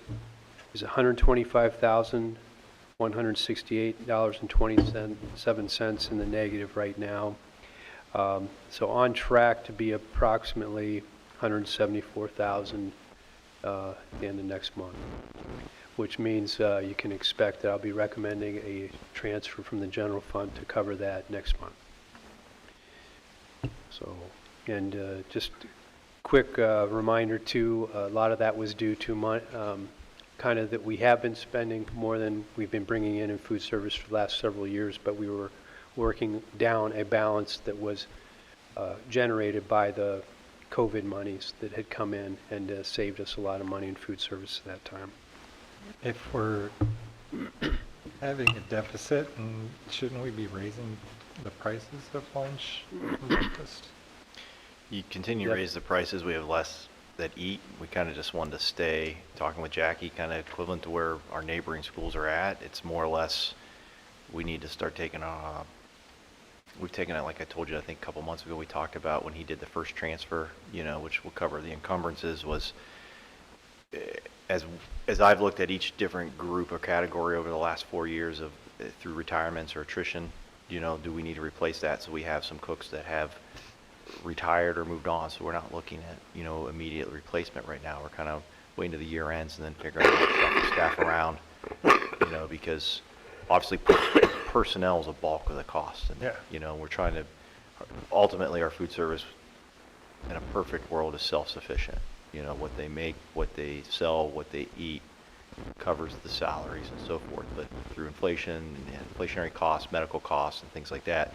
is $125,168.27 in the negative right now. So on track to be approximately $174,000 at the end of next month, which means you can expect that I'll be recommending a transfer from the general fund to cover that next month. So, and just quick reminder too, a lot of that was due to kind of that we have been spending more than we've been bringing in food service for the last several years, but we were working down a balance that was generated by the COVID monies that had come in and saved us a lot of money in food service at that time. If we're having a deficit, and shouldn't we be raising the prices of lunch and breakfast? You continue to raise the prices, we have less that eat. We kind of just wanted to stay, talking with Jackie, kind of equivalent to where our neighboring schools are at. It's more or less, we need to start taking we've taken it, like I told you, I think a couple months ago, we talked about when he did the first transfer, which will cover the encumbrances, was as I've looked at each different group or category over the last 4 years of through retirements or attrition, do we need to replace that? So we have some cooks that have retired or moved on, so we're not looking at, you know, immediate replacement right now. We're kind of waiting to the year ends and then figuring out how to shuffle staff around, you know, because obviously personnel is a bulk of the cost. And, you know, we're trying to, ultimately our food service in a perfect world is self-sufficient. You know, what they make, what they sell, what they eat covers the salaries and so forth. But through inflation and inflationary costs, medical costs and things like that,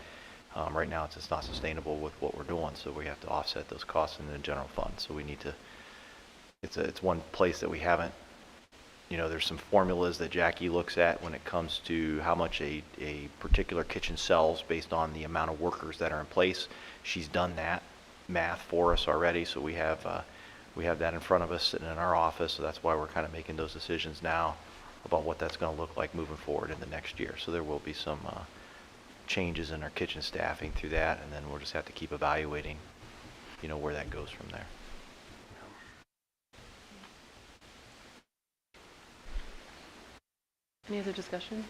right now it's just not sustainable with what we're doing. So we have to offset those costs in the general fund. So we need to, it's one place that we haven't, you know, there's some formulas that Jackie looks at when it comes to how much a particular kitchen sells based on the amount of workers that are in place. She's done that math for us already, so we have that in front of us sitting in our office, so that's why we're kind of making those decisions now about what that's going to look like moving forward in the next year. So there will be some changes in our kitchen staffing through that, and then we'll just have to keep evaluating, you know, where that goes from there. Any other discussion?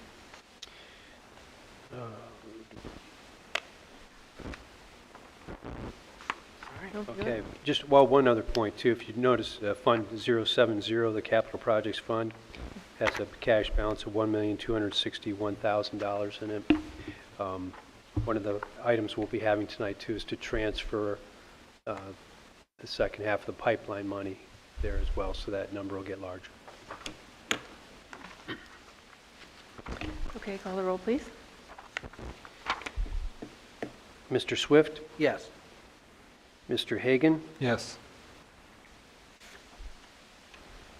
Okay, just, well, one other point too. If you notice, Fund 070, the Capital Projects Fund, has a cash balance of $1,261,000 in it. One of the items we'll be having tonight too is to transfer the second half of the pipeline money there as well, so that number will get larger. Okay, call the roll, please. Mr. Swift? Yes. Mr. Hagan? Yes.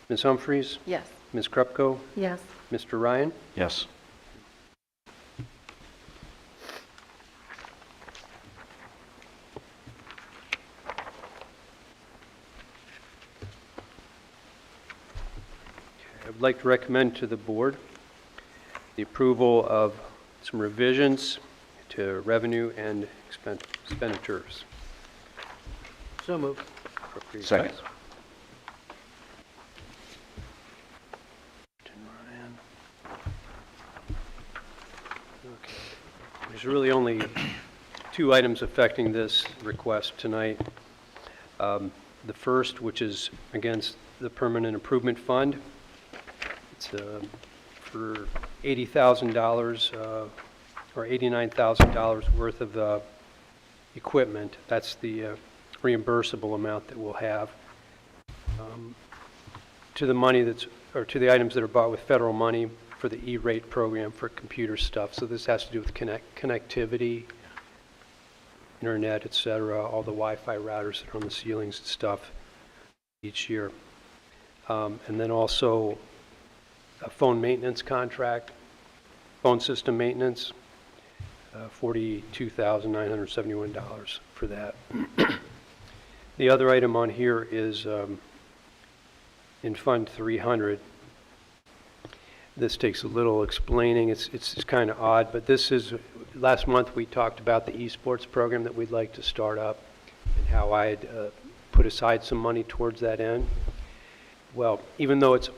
Ms. Humphries? Yes. Ms. Krupko? Yes. Mr. Ryan? Yes. I would like to recommend to the board the approval of some revisions to revenue and expenditures. So moved. Second. Okay. There's really only two items affecting this request tonight. The first, which is against the Permanent Improvement Fund. It's for $80,000 or $89,000 worth of equipment. That's the reimbursable amount that we'll have. To the money that's, or to the items that are bought with federal money for the E-rate program for computer stuff. So this has to do with connectivity, internet, et cetera, all the Wi-Fi routers that are on the ceilings and stuff each year. And then also a phone maintenance contract, phone system maintenance, $42,971 for that. The other item on here is in Fund 300. This takes a little explaining. It's kind of odd, but this is, last month we talked about the esports program that we'd like to start up and how I had put aside some money towards that end. Well, even though it's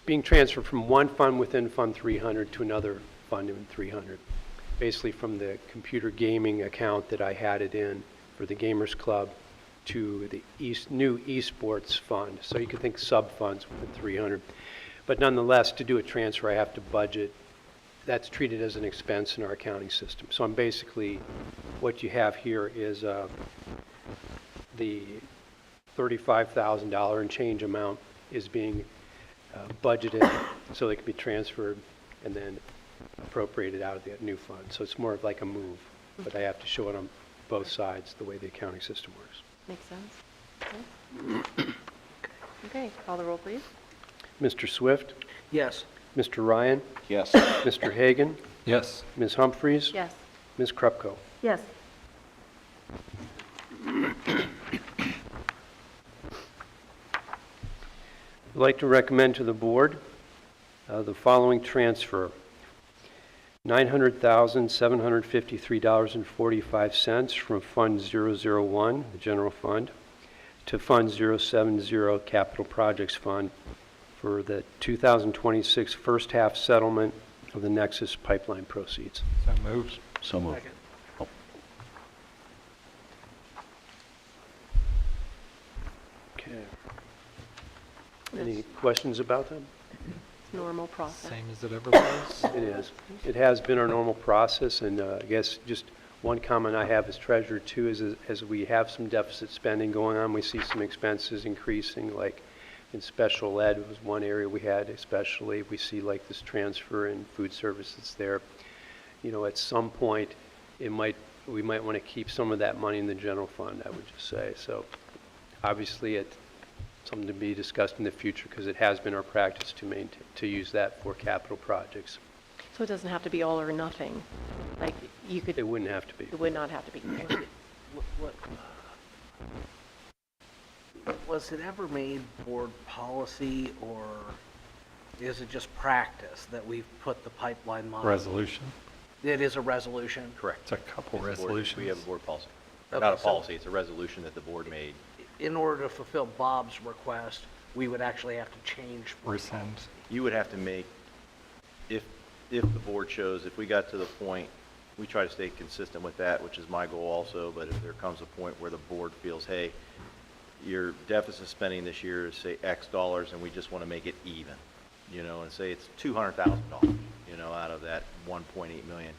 being transferred from one fund within Fund 300 to another fund in 300. Basically from the computer gaming account that I had it in for the Gamers Club to the new esports fund. So you can think sub-funds within 300. But nonetheless, to do a transfer, I have to budget. That's treated as an expense in our accounting system. So I'm basically, what you have here is the $35,000 and change amount is being budgeted so they can be transferred and then appropriated out of the new fund. So it's more of like a move, but I have to show it on both sides the way the accounting system works. Makes sense. Okay. Okay, call the roll, please. Mr. Swift? Yes. Mr. Ryan? Yes. Mr. Hagan? Yes. Ms. Humphries? Yes. Ms. Krupko? Yes. I'd like to recommend to the board the following transfer. $900,753.45 from Fund 001, the general fund, to Fund 070, Capital Projects Fund, for the 2026 first half settlement of the Nexus pipeline proceeds. So moved. So moved. Second. Okay. Any questions about them? Normal process. Same as it ever was. It is. It has been our normal process, and I guess just one comment I have as treasurer too is as we have some deficit spending going on, we see some expenses increasing, like in special ed was one area we had especially. We see like this transfer in food services there. You know, at some point, we might want to keep some of that money in the general fund, I would just say. So obviously it's something to be discussed in the future because it has been our practice to use that for capital projects. So it doesn't have to be all or nothing. Like you could. It wouldn't have to be. It would not have to be. What, was it ever made board policy, or is it just practice that we've put the pipeline money? Resolution. It is a resolution? Correct. It's a couple It's a board- resolutions. We have a board policy. Okay, Not a so- policy, it's a resolution that the board made. In order to fulfill Bob's request, we would actually have to change. Rescind. You would have to make, if the board chose, if we got to the point, we try to stay consistent with that, which is my goal also, but if there comes a point where the board feels, hey, your deficit spending this year is, say, X dollars, and we just want to make it even, you know, and say it's $200,000, you know, out of that 1.8 million,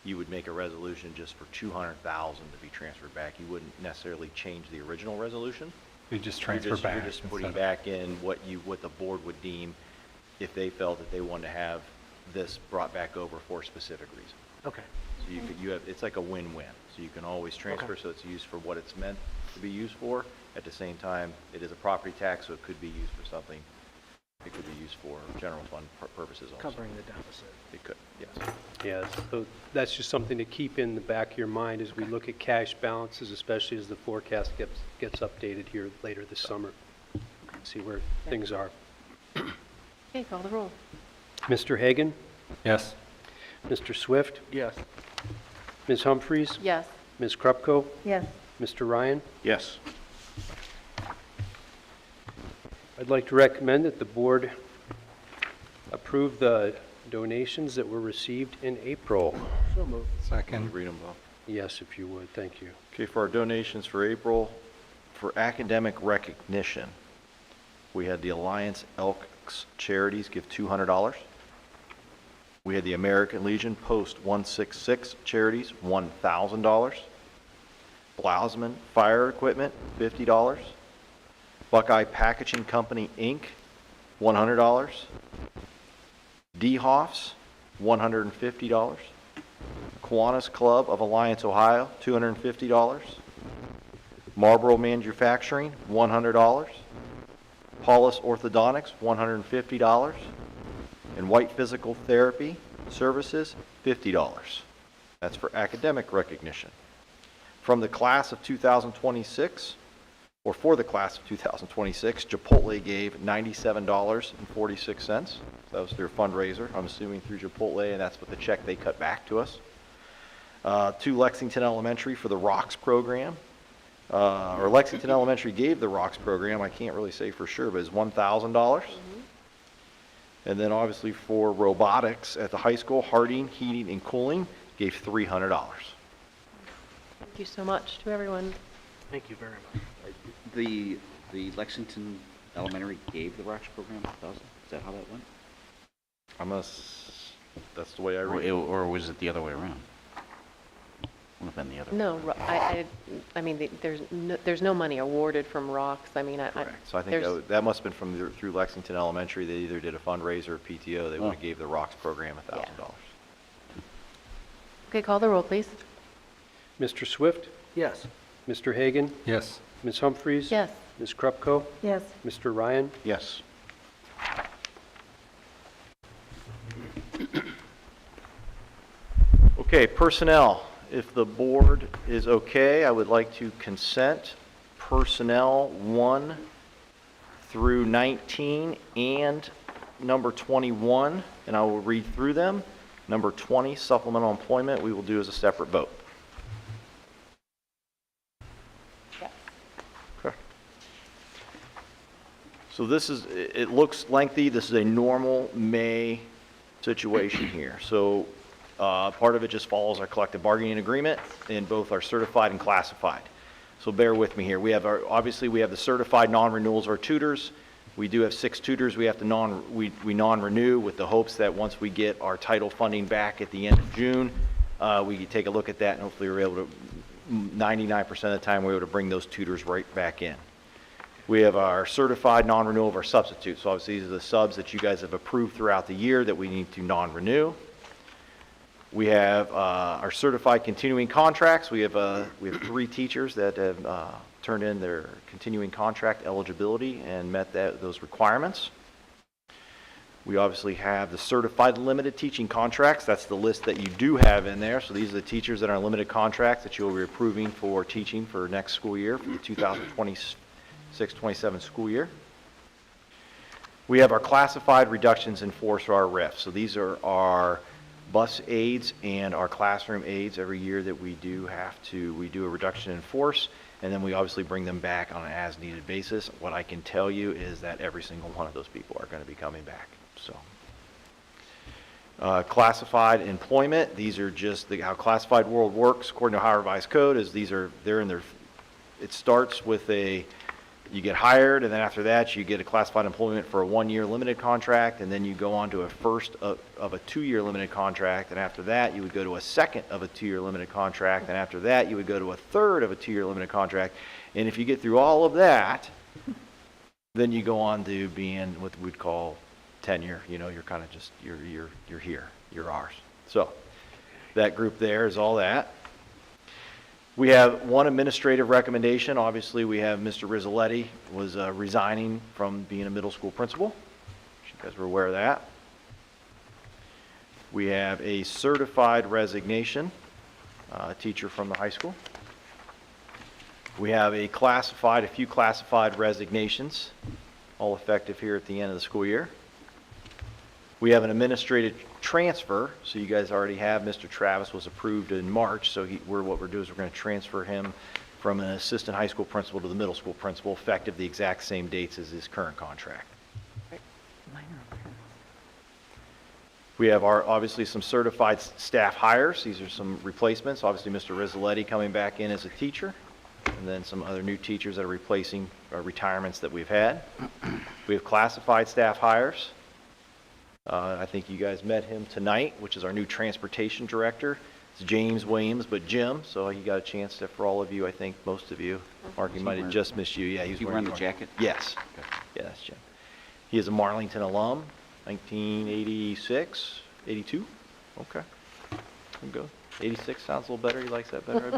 you would make a resolution just for 200,000 to be transferred back. You wouldn't necessarily change the original resolution. You just transfer back. You're just putting instead of- back in what the board would deem if they felt that they wanted to have this brought back over for a specific reason. Okay. So you have, it's like a win-win. So you can always transfer, so it's used for what it's meant to be used for. At the same time, it is a property tax, so it could be used for something. It could be used for general fund purposes also. Covering the deficit. It could, yes. Yes, so that's just something to keep in the back of your mind as we look at cash balances, especially as the forecast gets updated here later this summer. See where things are. Okay, call the roll. Mr. Hagan? Yes. Mr. Swift? Yes. Ms. Humphries? Yes. Ms. Krupko? Yes. Mr. Ryan? Yes. I'd like to recommend that the board approve the donations that were received in April. So moved. Can you Second. read them, Bob? Yes, if you would, thank you. Okay, for our donations for April, for academic recognition, we had the Alliance Elks Charities give $200. We had the American Legion Post 166 Charities, $1,000. Blausman Fire Equipment, $50. Buckeye Packaging Company, Inc., $100. DeHoff's, $150. Kiwanis Club of Alliance, Ohio, $250. Marlboro Manufacturing, $100. Paulus Orthodontics, $150. And White Physical Therapy Services, $50. That's for academic recognition. From the class of 2026, or for the class of 2026, Chipotle gave $97.46. That was their fundraiser, I'm assuming through Chipotle, and that's what the check they cut back to us. To Lexington Elementary for the ROCKS program, or Lexington Elementary gave the ROCKS program, I can't really say for sure, but it's $1,000. And then obviously for robotics at the high school, Harding Heating and Cooling gave $300. Thank you so much to everyone. Thank you very much. The Lexington Elementary gave the ROCKS program $1,000? Is that how that went? That's the way I read it. Or was it the other way around? Would have been the other. No, I mean, there's no money awarded from ROCKS. I mean, So I think that must have been through Lexington Elementary. They either did a fundraiser or PTO. They would have gave the ROCKS program $1,000. Okay, call the roll, please. Mr. Swift? Yes. Mr. Hagan? Yes. Ms. Humphries? Yes. Ms. Krupko? Yes. Mr. Ryan? Yes. Okay, personnel. If the board is okay, I would like to consent personnel 1 through 19 and number 21, and I will read through them. Number 20, supplemental employment, we will do as a separate vote. Okay. So this is, it looks lengthy. This is a normal May situation here. So part of it just follows our collective bargaining agreement in both our certified and classified. So bear with me here. We have obviously we have the certified non-renewals of our tutors. We do have 6 tutors we have to we non-renew with the hopes that once we get our title funding back at the end of June, we can take a look at that, and hopefully we're able to, 99% of the time, we're able to bring those tutors right back in. We have our certified non-renewal of our substitutes. So obviously these are the subs that you guys have approved throughout the year that we need to non-renew. We have our certified continuing contracts. We have 3 teachers that have turned in their continuing contract eligibility and met those requirements. We obviously have the certified limited teaching contracts. That's the list that you do have in there. So these are the teachers that are limited contracts that you'll be approving for teaching for next school year, for the 2026-27 school year. We have our classified reductions in force, or our RIF. So these are our bus aides and our classroom aides. Every year that we do a reduction in force, and then we obviously bring them back on an as-needed basis. What I can tell you is that every single one of those people are going to be coming back. So, classified employment. These are just how classified world works according to Ohio Revised Code. It starts with you get hired, and then after that you get a classified employment for a 1-year limited contract, and then you go on to a first of a 2-year limited contract, and after that you would go to a second of a 2-year limited contract, and after that you would go to a third of a 2-year limited contract. And if you get through all of that, then you go on to being what we'd call tenure. You know, you're kind of just you're here, you're ours. So that group there is all that. We have one administrative recommendation. Obviously, we have Mr. Rizzoletti was resigning from being a middle school principal. You guys were aware of that. We have a certified resignation, a teacher from the high school. We have a few classified resignations, all effective here at the end of the school year. We have an administrative transfer, so you guys already have Mr. Travis was approved in March, so what we're doing is we're going to transfer him from an assistant high school principal to the middle school principal, effective the exact same dates as his current contract. We have obviously some certified staff hires. These are some replacements. Obviously, Mr. Rizzoletti coming back in as a teacher, and then some other new teachers that are replacing retirements that we've had. We have classified staff hires. I think you guys met him tonight, which is our new transportation director. It's James Williams, but Jim, so he got a chance to, for all of you, I think most of you. Mark, he might have just missed you. Yeah, he's wearing the jacket? Yes. Okay. Yeah, that's Jim. He is a Marlington alum, 1986, 82? Okay. I'm good. 86 sounds a little better. He likes that better, I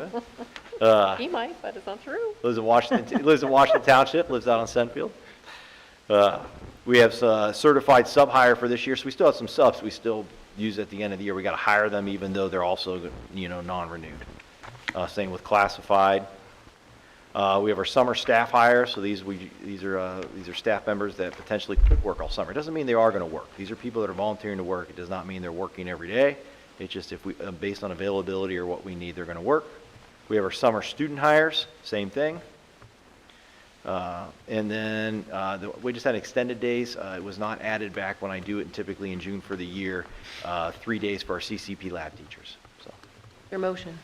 bet. He might, but it's not true. Lives in Washington Township, lives out on Senfield. We have certified sub-hire for this year, so we still have some subs we still use at the end of the year. We got to hire them even though they're also, non-renewed. Same with classified. We have our summer staff hire, so these are staff members that potentially could work all summer. It doesn't mean they are going to work. These are people that are volunteering to work. It does not mean they're working every day. It's just if we, based on availability or what we need, they're going to work. We have our summer student hires, same thing. And then we just had extended days. It was not added back when I do it typically in June for the year. 3 days for our CCP lab teachers. So. Your motion.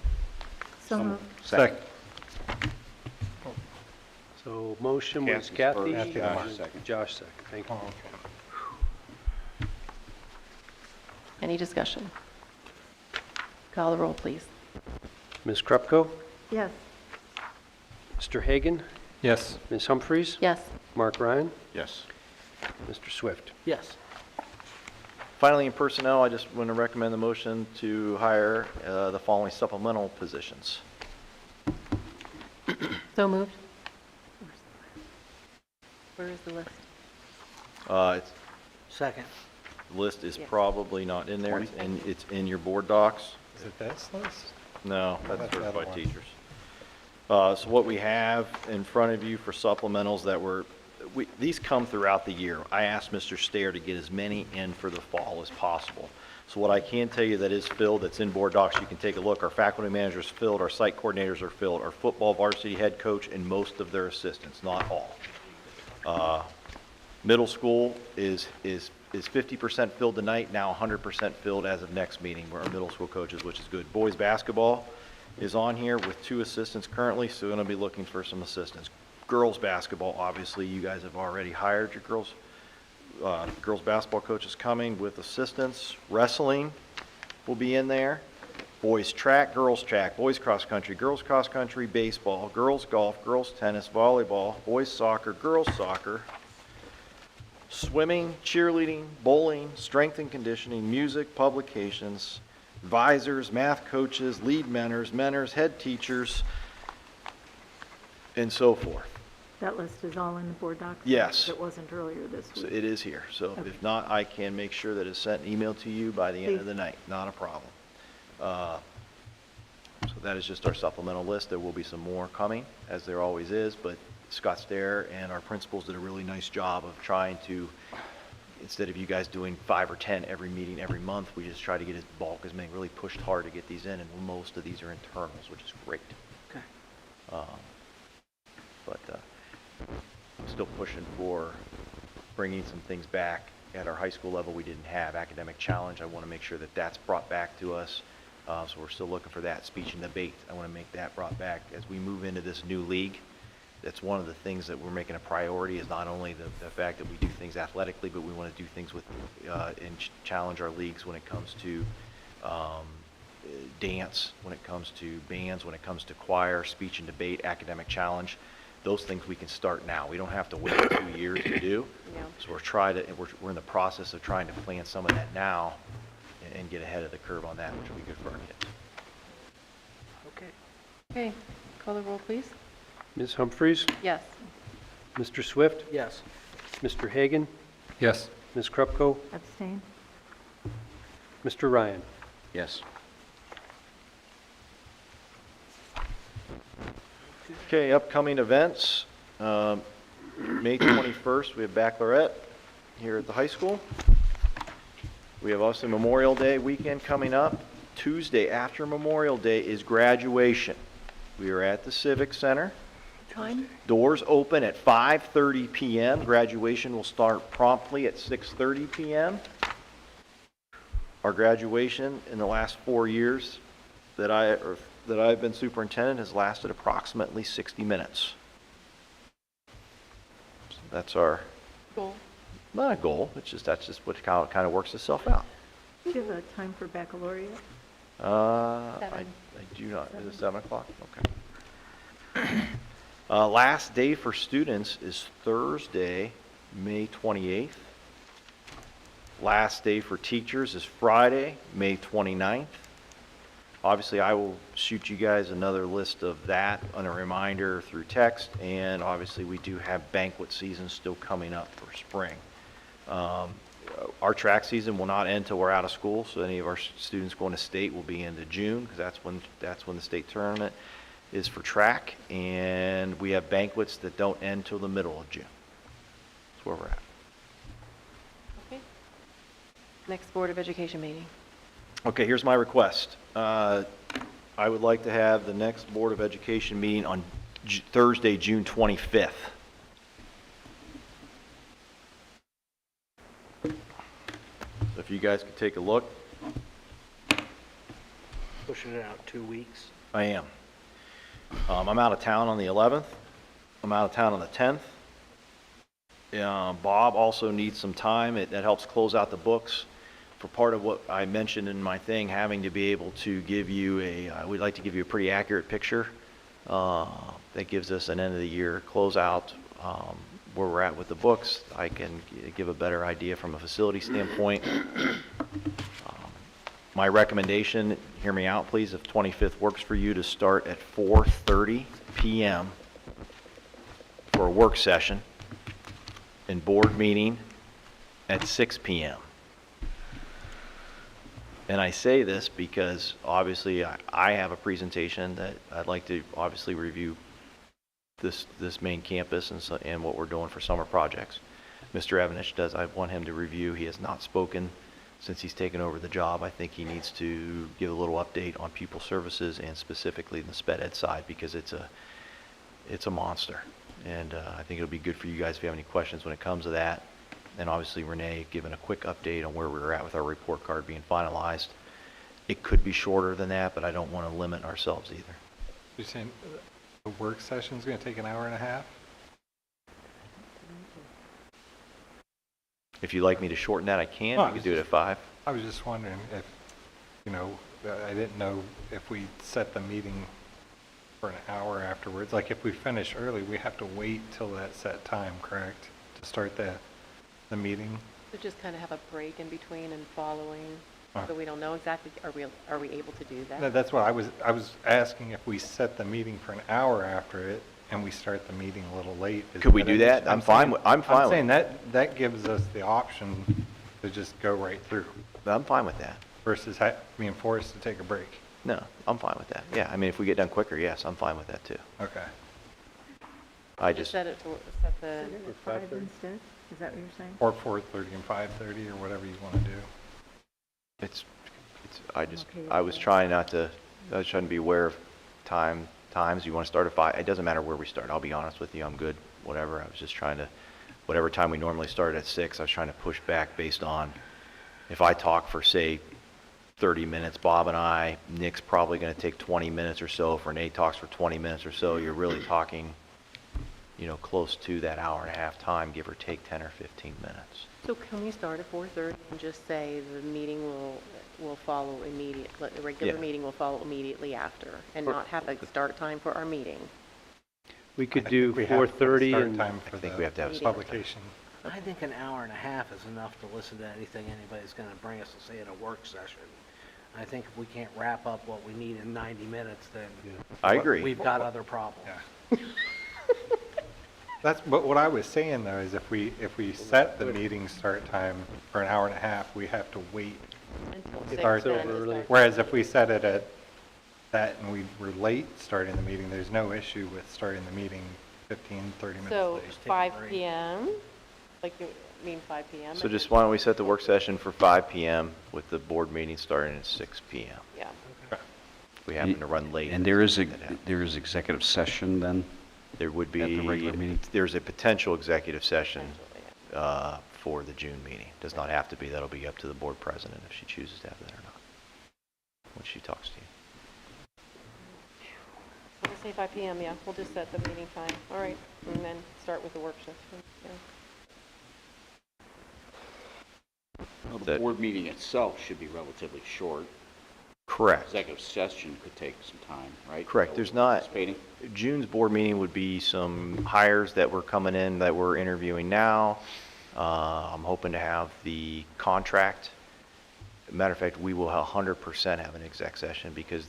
Second. So motion was Kathy's Kathy. first. Josh second. Josh second. Thank you. Any discussion? Call the roll, please. Ms. Krupko? Yes. Mr. Hagan? Yes. Ms. Humphries? Yes. Mark Ryan? Yes. Mr. Swift? Yes. Finally, in personnel, I just want to recommend the motion to hire the following supplemental positions. So moved. Where is the list? Second. The list is Yes. probably not in there, and it's in your board docs. Is it this list? No, that's That's the other certified one. teachers. So what we have in front of you for supplementals these come throughout the year. I asked Mr. Stair to get as many in for the fall as possible. So what I can tell you that is filled, that's in board docs, you can take a look. Our faculty managers filled, our site coordinators are filled, our football varsity head coach and most of their assistants, not all. Middle school is 50% filled tonight, now 100% filled as of next meeting, where our middle school coaches, which is good. Boys basketball is on here with 2 assistants currently, so we're going to be looking for some assistants. Girls basketball, obviously, you guys have already hired your girls basketball coach is coming with assistants. Wrestling will be in there. Boys track, boys cross country, baseball, girls golf, girls tennis, volleyball, boys soccer, girls soccer, swimming, cheerleading, bowling, strength and conditioning, music, publications, advisors, math coaches, lead mentors, head teachers, and so forth. That list is all in the board docs? Yes. It wasn't earlier this So week. it is here. So Okay. if not, I can make sure that it's sent an email to you by the end of the night. Not a problem. So that is just our supplemental list. There will be some more coming, as there always is, but Scott Stair and our principals did a really nice job of trying to, instead of you guys doing 5 or 10 every meeting every month, we just try to get it bulk as many, really pushed hard to get these in, and most of these are internals, which is great. Okay. But I'm still pushing for bringing some things back at our high school level we didn't have. Academic challenge, I want to make sure that that's brought back to us. So we're still looking for that. Speech and debate, I want to make that brought back. As we move into this new league, that's one of the things that we're making a priority, is not only the fact that we do things athletically, but we want to do things with and challenge our leagues when it comes to dance, when it comes to bands, when it comes to choir, speech and debate, academic challenge. Those things we can start now. We don't have to wait 2 years to do. Yeah. So we're in the process of trying to plan some of that now and get ahead of the curve on that, which will be good for our kids. Okay. Okay, call the roll, please. Ms. Humphries? Yes. Mr. Swift? Yes. Mr. Hagan? Yes. Ms. Krupko? Abstain? Mr. Ryan? Yes. Okay, upcoming events. May 21st, we have baccalaureate here at the high school. We have also Memorial Day weekend coming up. Tuesday after Memorial Day is graduation. We are at the Civic Center. Time? Doors open at 5:30 p.m. Graduation will start promptly at 6:30 p.m. Our graduation in the last 4 years that I've been superintendent has lasted approximately 60 minutes. So that's our Goal. not a goal. That's just what kind of works itself out. Do you have a time for baccalaureate? I do not. Is it 7 o'clock? Okay. Last day for students is Thursday, May 28th. Last day for teachers is Friday, May 29th. Obviously, I will shoot you guys another list of that on a reminder through text, and obviously we do have banquet season still coming up for spring. Our track season will not end till we're out of school, so any of our students going to state will be into June, because that's when the state tournament is for track, and we have banquets that don't end till the middle of June. That's where we're at. Okay. Next Board of Education meeting. Okay, here's my request. I would like to have the next Board of Education meeting on Thursday, June 25th. If you guys could take a look. Pushing it out 2 weeks. I am. I'm out of town on the 11th. I'm out of town on the 10th. Bob also needs some time. That helps close out the books for part of what I mentioned in my thing, having to be able to give you we'd like to give you a pretty accurate picture that gives us an end of the year closeout, where we're at with the books. I can give a better idea from a facility standpoint. My recommendation, hear me out please, if 25th works for you, to start at 4:30 p.m. for a work session and board meeting at 6 p.m. And I say this because obviously I have a presentation that I'd like to obviously review this main campus and what we're doing for summer projects. Mr. Evanich does. I want him to review. He has not spoken since he's taken over the job. I think he needs to give a little update on pupil services and specifically the sped ed side, because it's a monster. And I think it'll be good for you guys if you have any questions when it comes to that. And obviously Renee giving a quick update on where we're at with our report card being finalized. It could be shorter than that, but I don't want to limit ourselves either. You're saying the work session's going to take an hour and a half? If you'd like me to shorten that, I can. No, We could do it at 5. I was just wondering if, I didn't know if we set the meeting for an hour afterwards. Like if we finish early, we have to wait till that set time, correct? To start the meeting? So just kind of have a break in between and following, so we don't know exactly, are we able to do that? No, that's what I was asking, if we set the meeting for an hour after it and we start the meeting a little late. Could we do that? I'm fine with I'm saying that gives us the option to just go right through I'm fine with that. versus being forced to take a break. No, I'm fine with that. Yeah, I mean, if we get done quicker, yes, I'm fine with that too. Okay. I just, Set the, Set it at 5 instead? Is that what you're saying? Or 4:30 and 5:30 or whatever you want to do. I was trying to be aware of times. You want to start at 5, it doesn't matter where we start. I'll be honest with you, I'm good, whatever. I was just trying to, whatever time we normally start at 6, I was trying to push back based on, if I talk for, say, 30 minutes, Bob and I, Nick's probably going to take 20 minutes or so. If Renee talks for 20 minutes or so, you're really talking, close to that hour and a half time, give or take 10 or 15 minutes. So can we start at 4:30 and just say the meeting will follow the regular Yeah. meeting will follow immediately after, and not have a start time for our meeting? We could do We have 4:30 start and time for I think the we have to have publication. I think an hour and a half is enough to listen to anything anybody's going to bring us to say at a work session. I think if we can't wrap up what we need in 90 minutes, then I agree. we've got other problems. Yeah. But what I was saying though is if we set the meeting start time for an hour and a half, we have to wait. Until Start 6 it then. early. Whereas if we set it at that and we were late starting the meeting, there's no issue with starting the meeting 15, 30 minutes So late. 5 p.m., like you mean 5 p.m.? So just why don't we set the work session for 5 p.m. with the board meeting starting at 6 p.m. Yeah. If we happen to run late. And there is executive session then? There would be, At the regular meeting? there's a potential executive session for the June meeting. Does not have to be, that'll be up to the board president if she chooses to have that or not, when she talks to you. So we'll say 5 p.m., yeah, we'll just set the meeting time, all right, and then start with the work session, yeah. Well, the board meeting itself should be relatively short. Correct. Executive session could take some time, right? Correct. There's not, Participating. June's board meeting would be some hires that were coming in that we're interviewing now. I'm hoping to have the contract. Matter of fact, we will 100% have an exec session because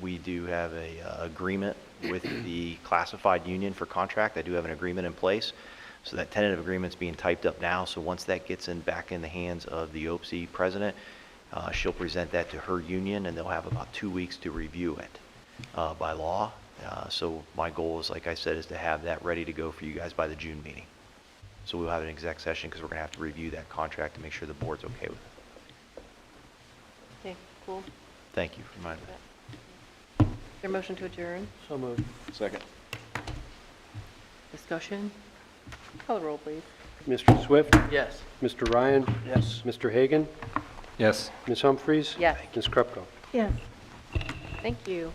we do have a agreement with the classified union for contract. I do have an agreement in place. So that tentative agreement's being typed up now. So once that gets back in the hands of the OPSI president, she'll present that to her union, and they'll have about 2 weeks to review it by law. So my goal is, like I said, is to have that ready to go for you guys by the June meeting. So we'll have an exec session because we're going to have to review that contract to make sure the board's okay with it. Okay, cool. Thank you for reminding me. Is there a motion to adjourn? So moved. Second. Discussion? Call the roll, please. Mr. Swift, Yes. Mr. Ryan, Yes. Mr. Hagan, Yes. Ms. Humphries. Yes. Ms. Krupko. Yes. Thank you.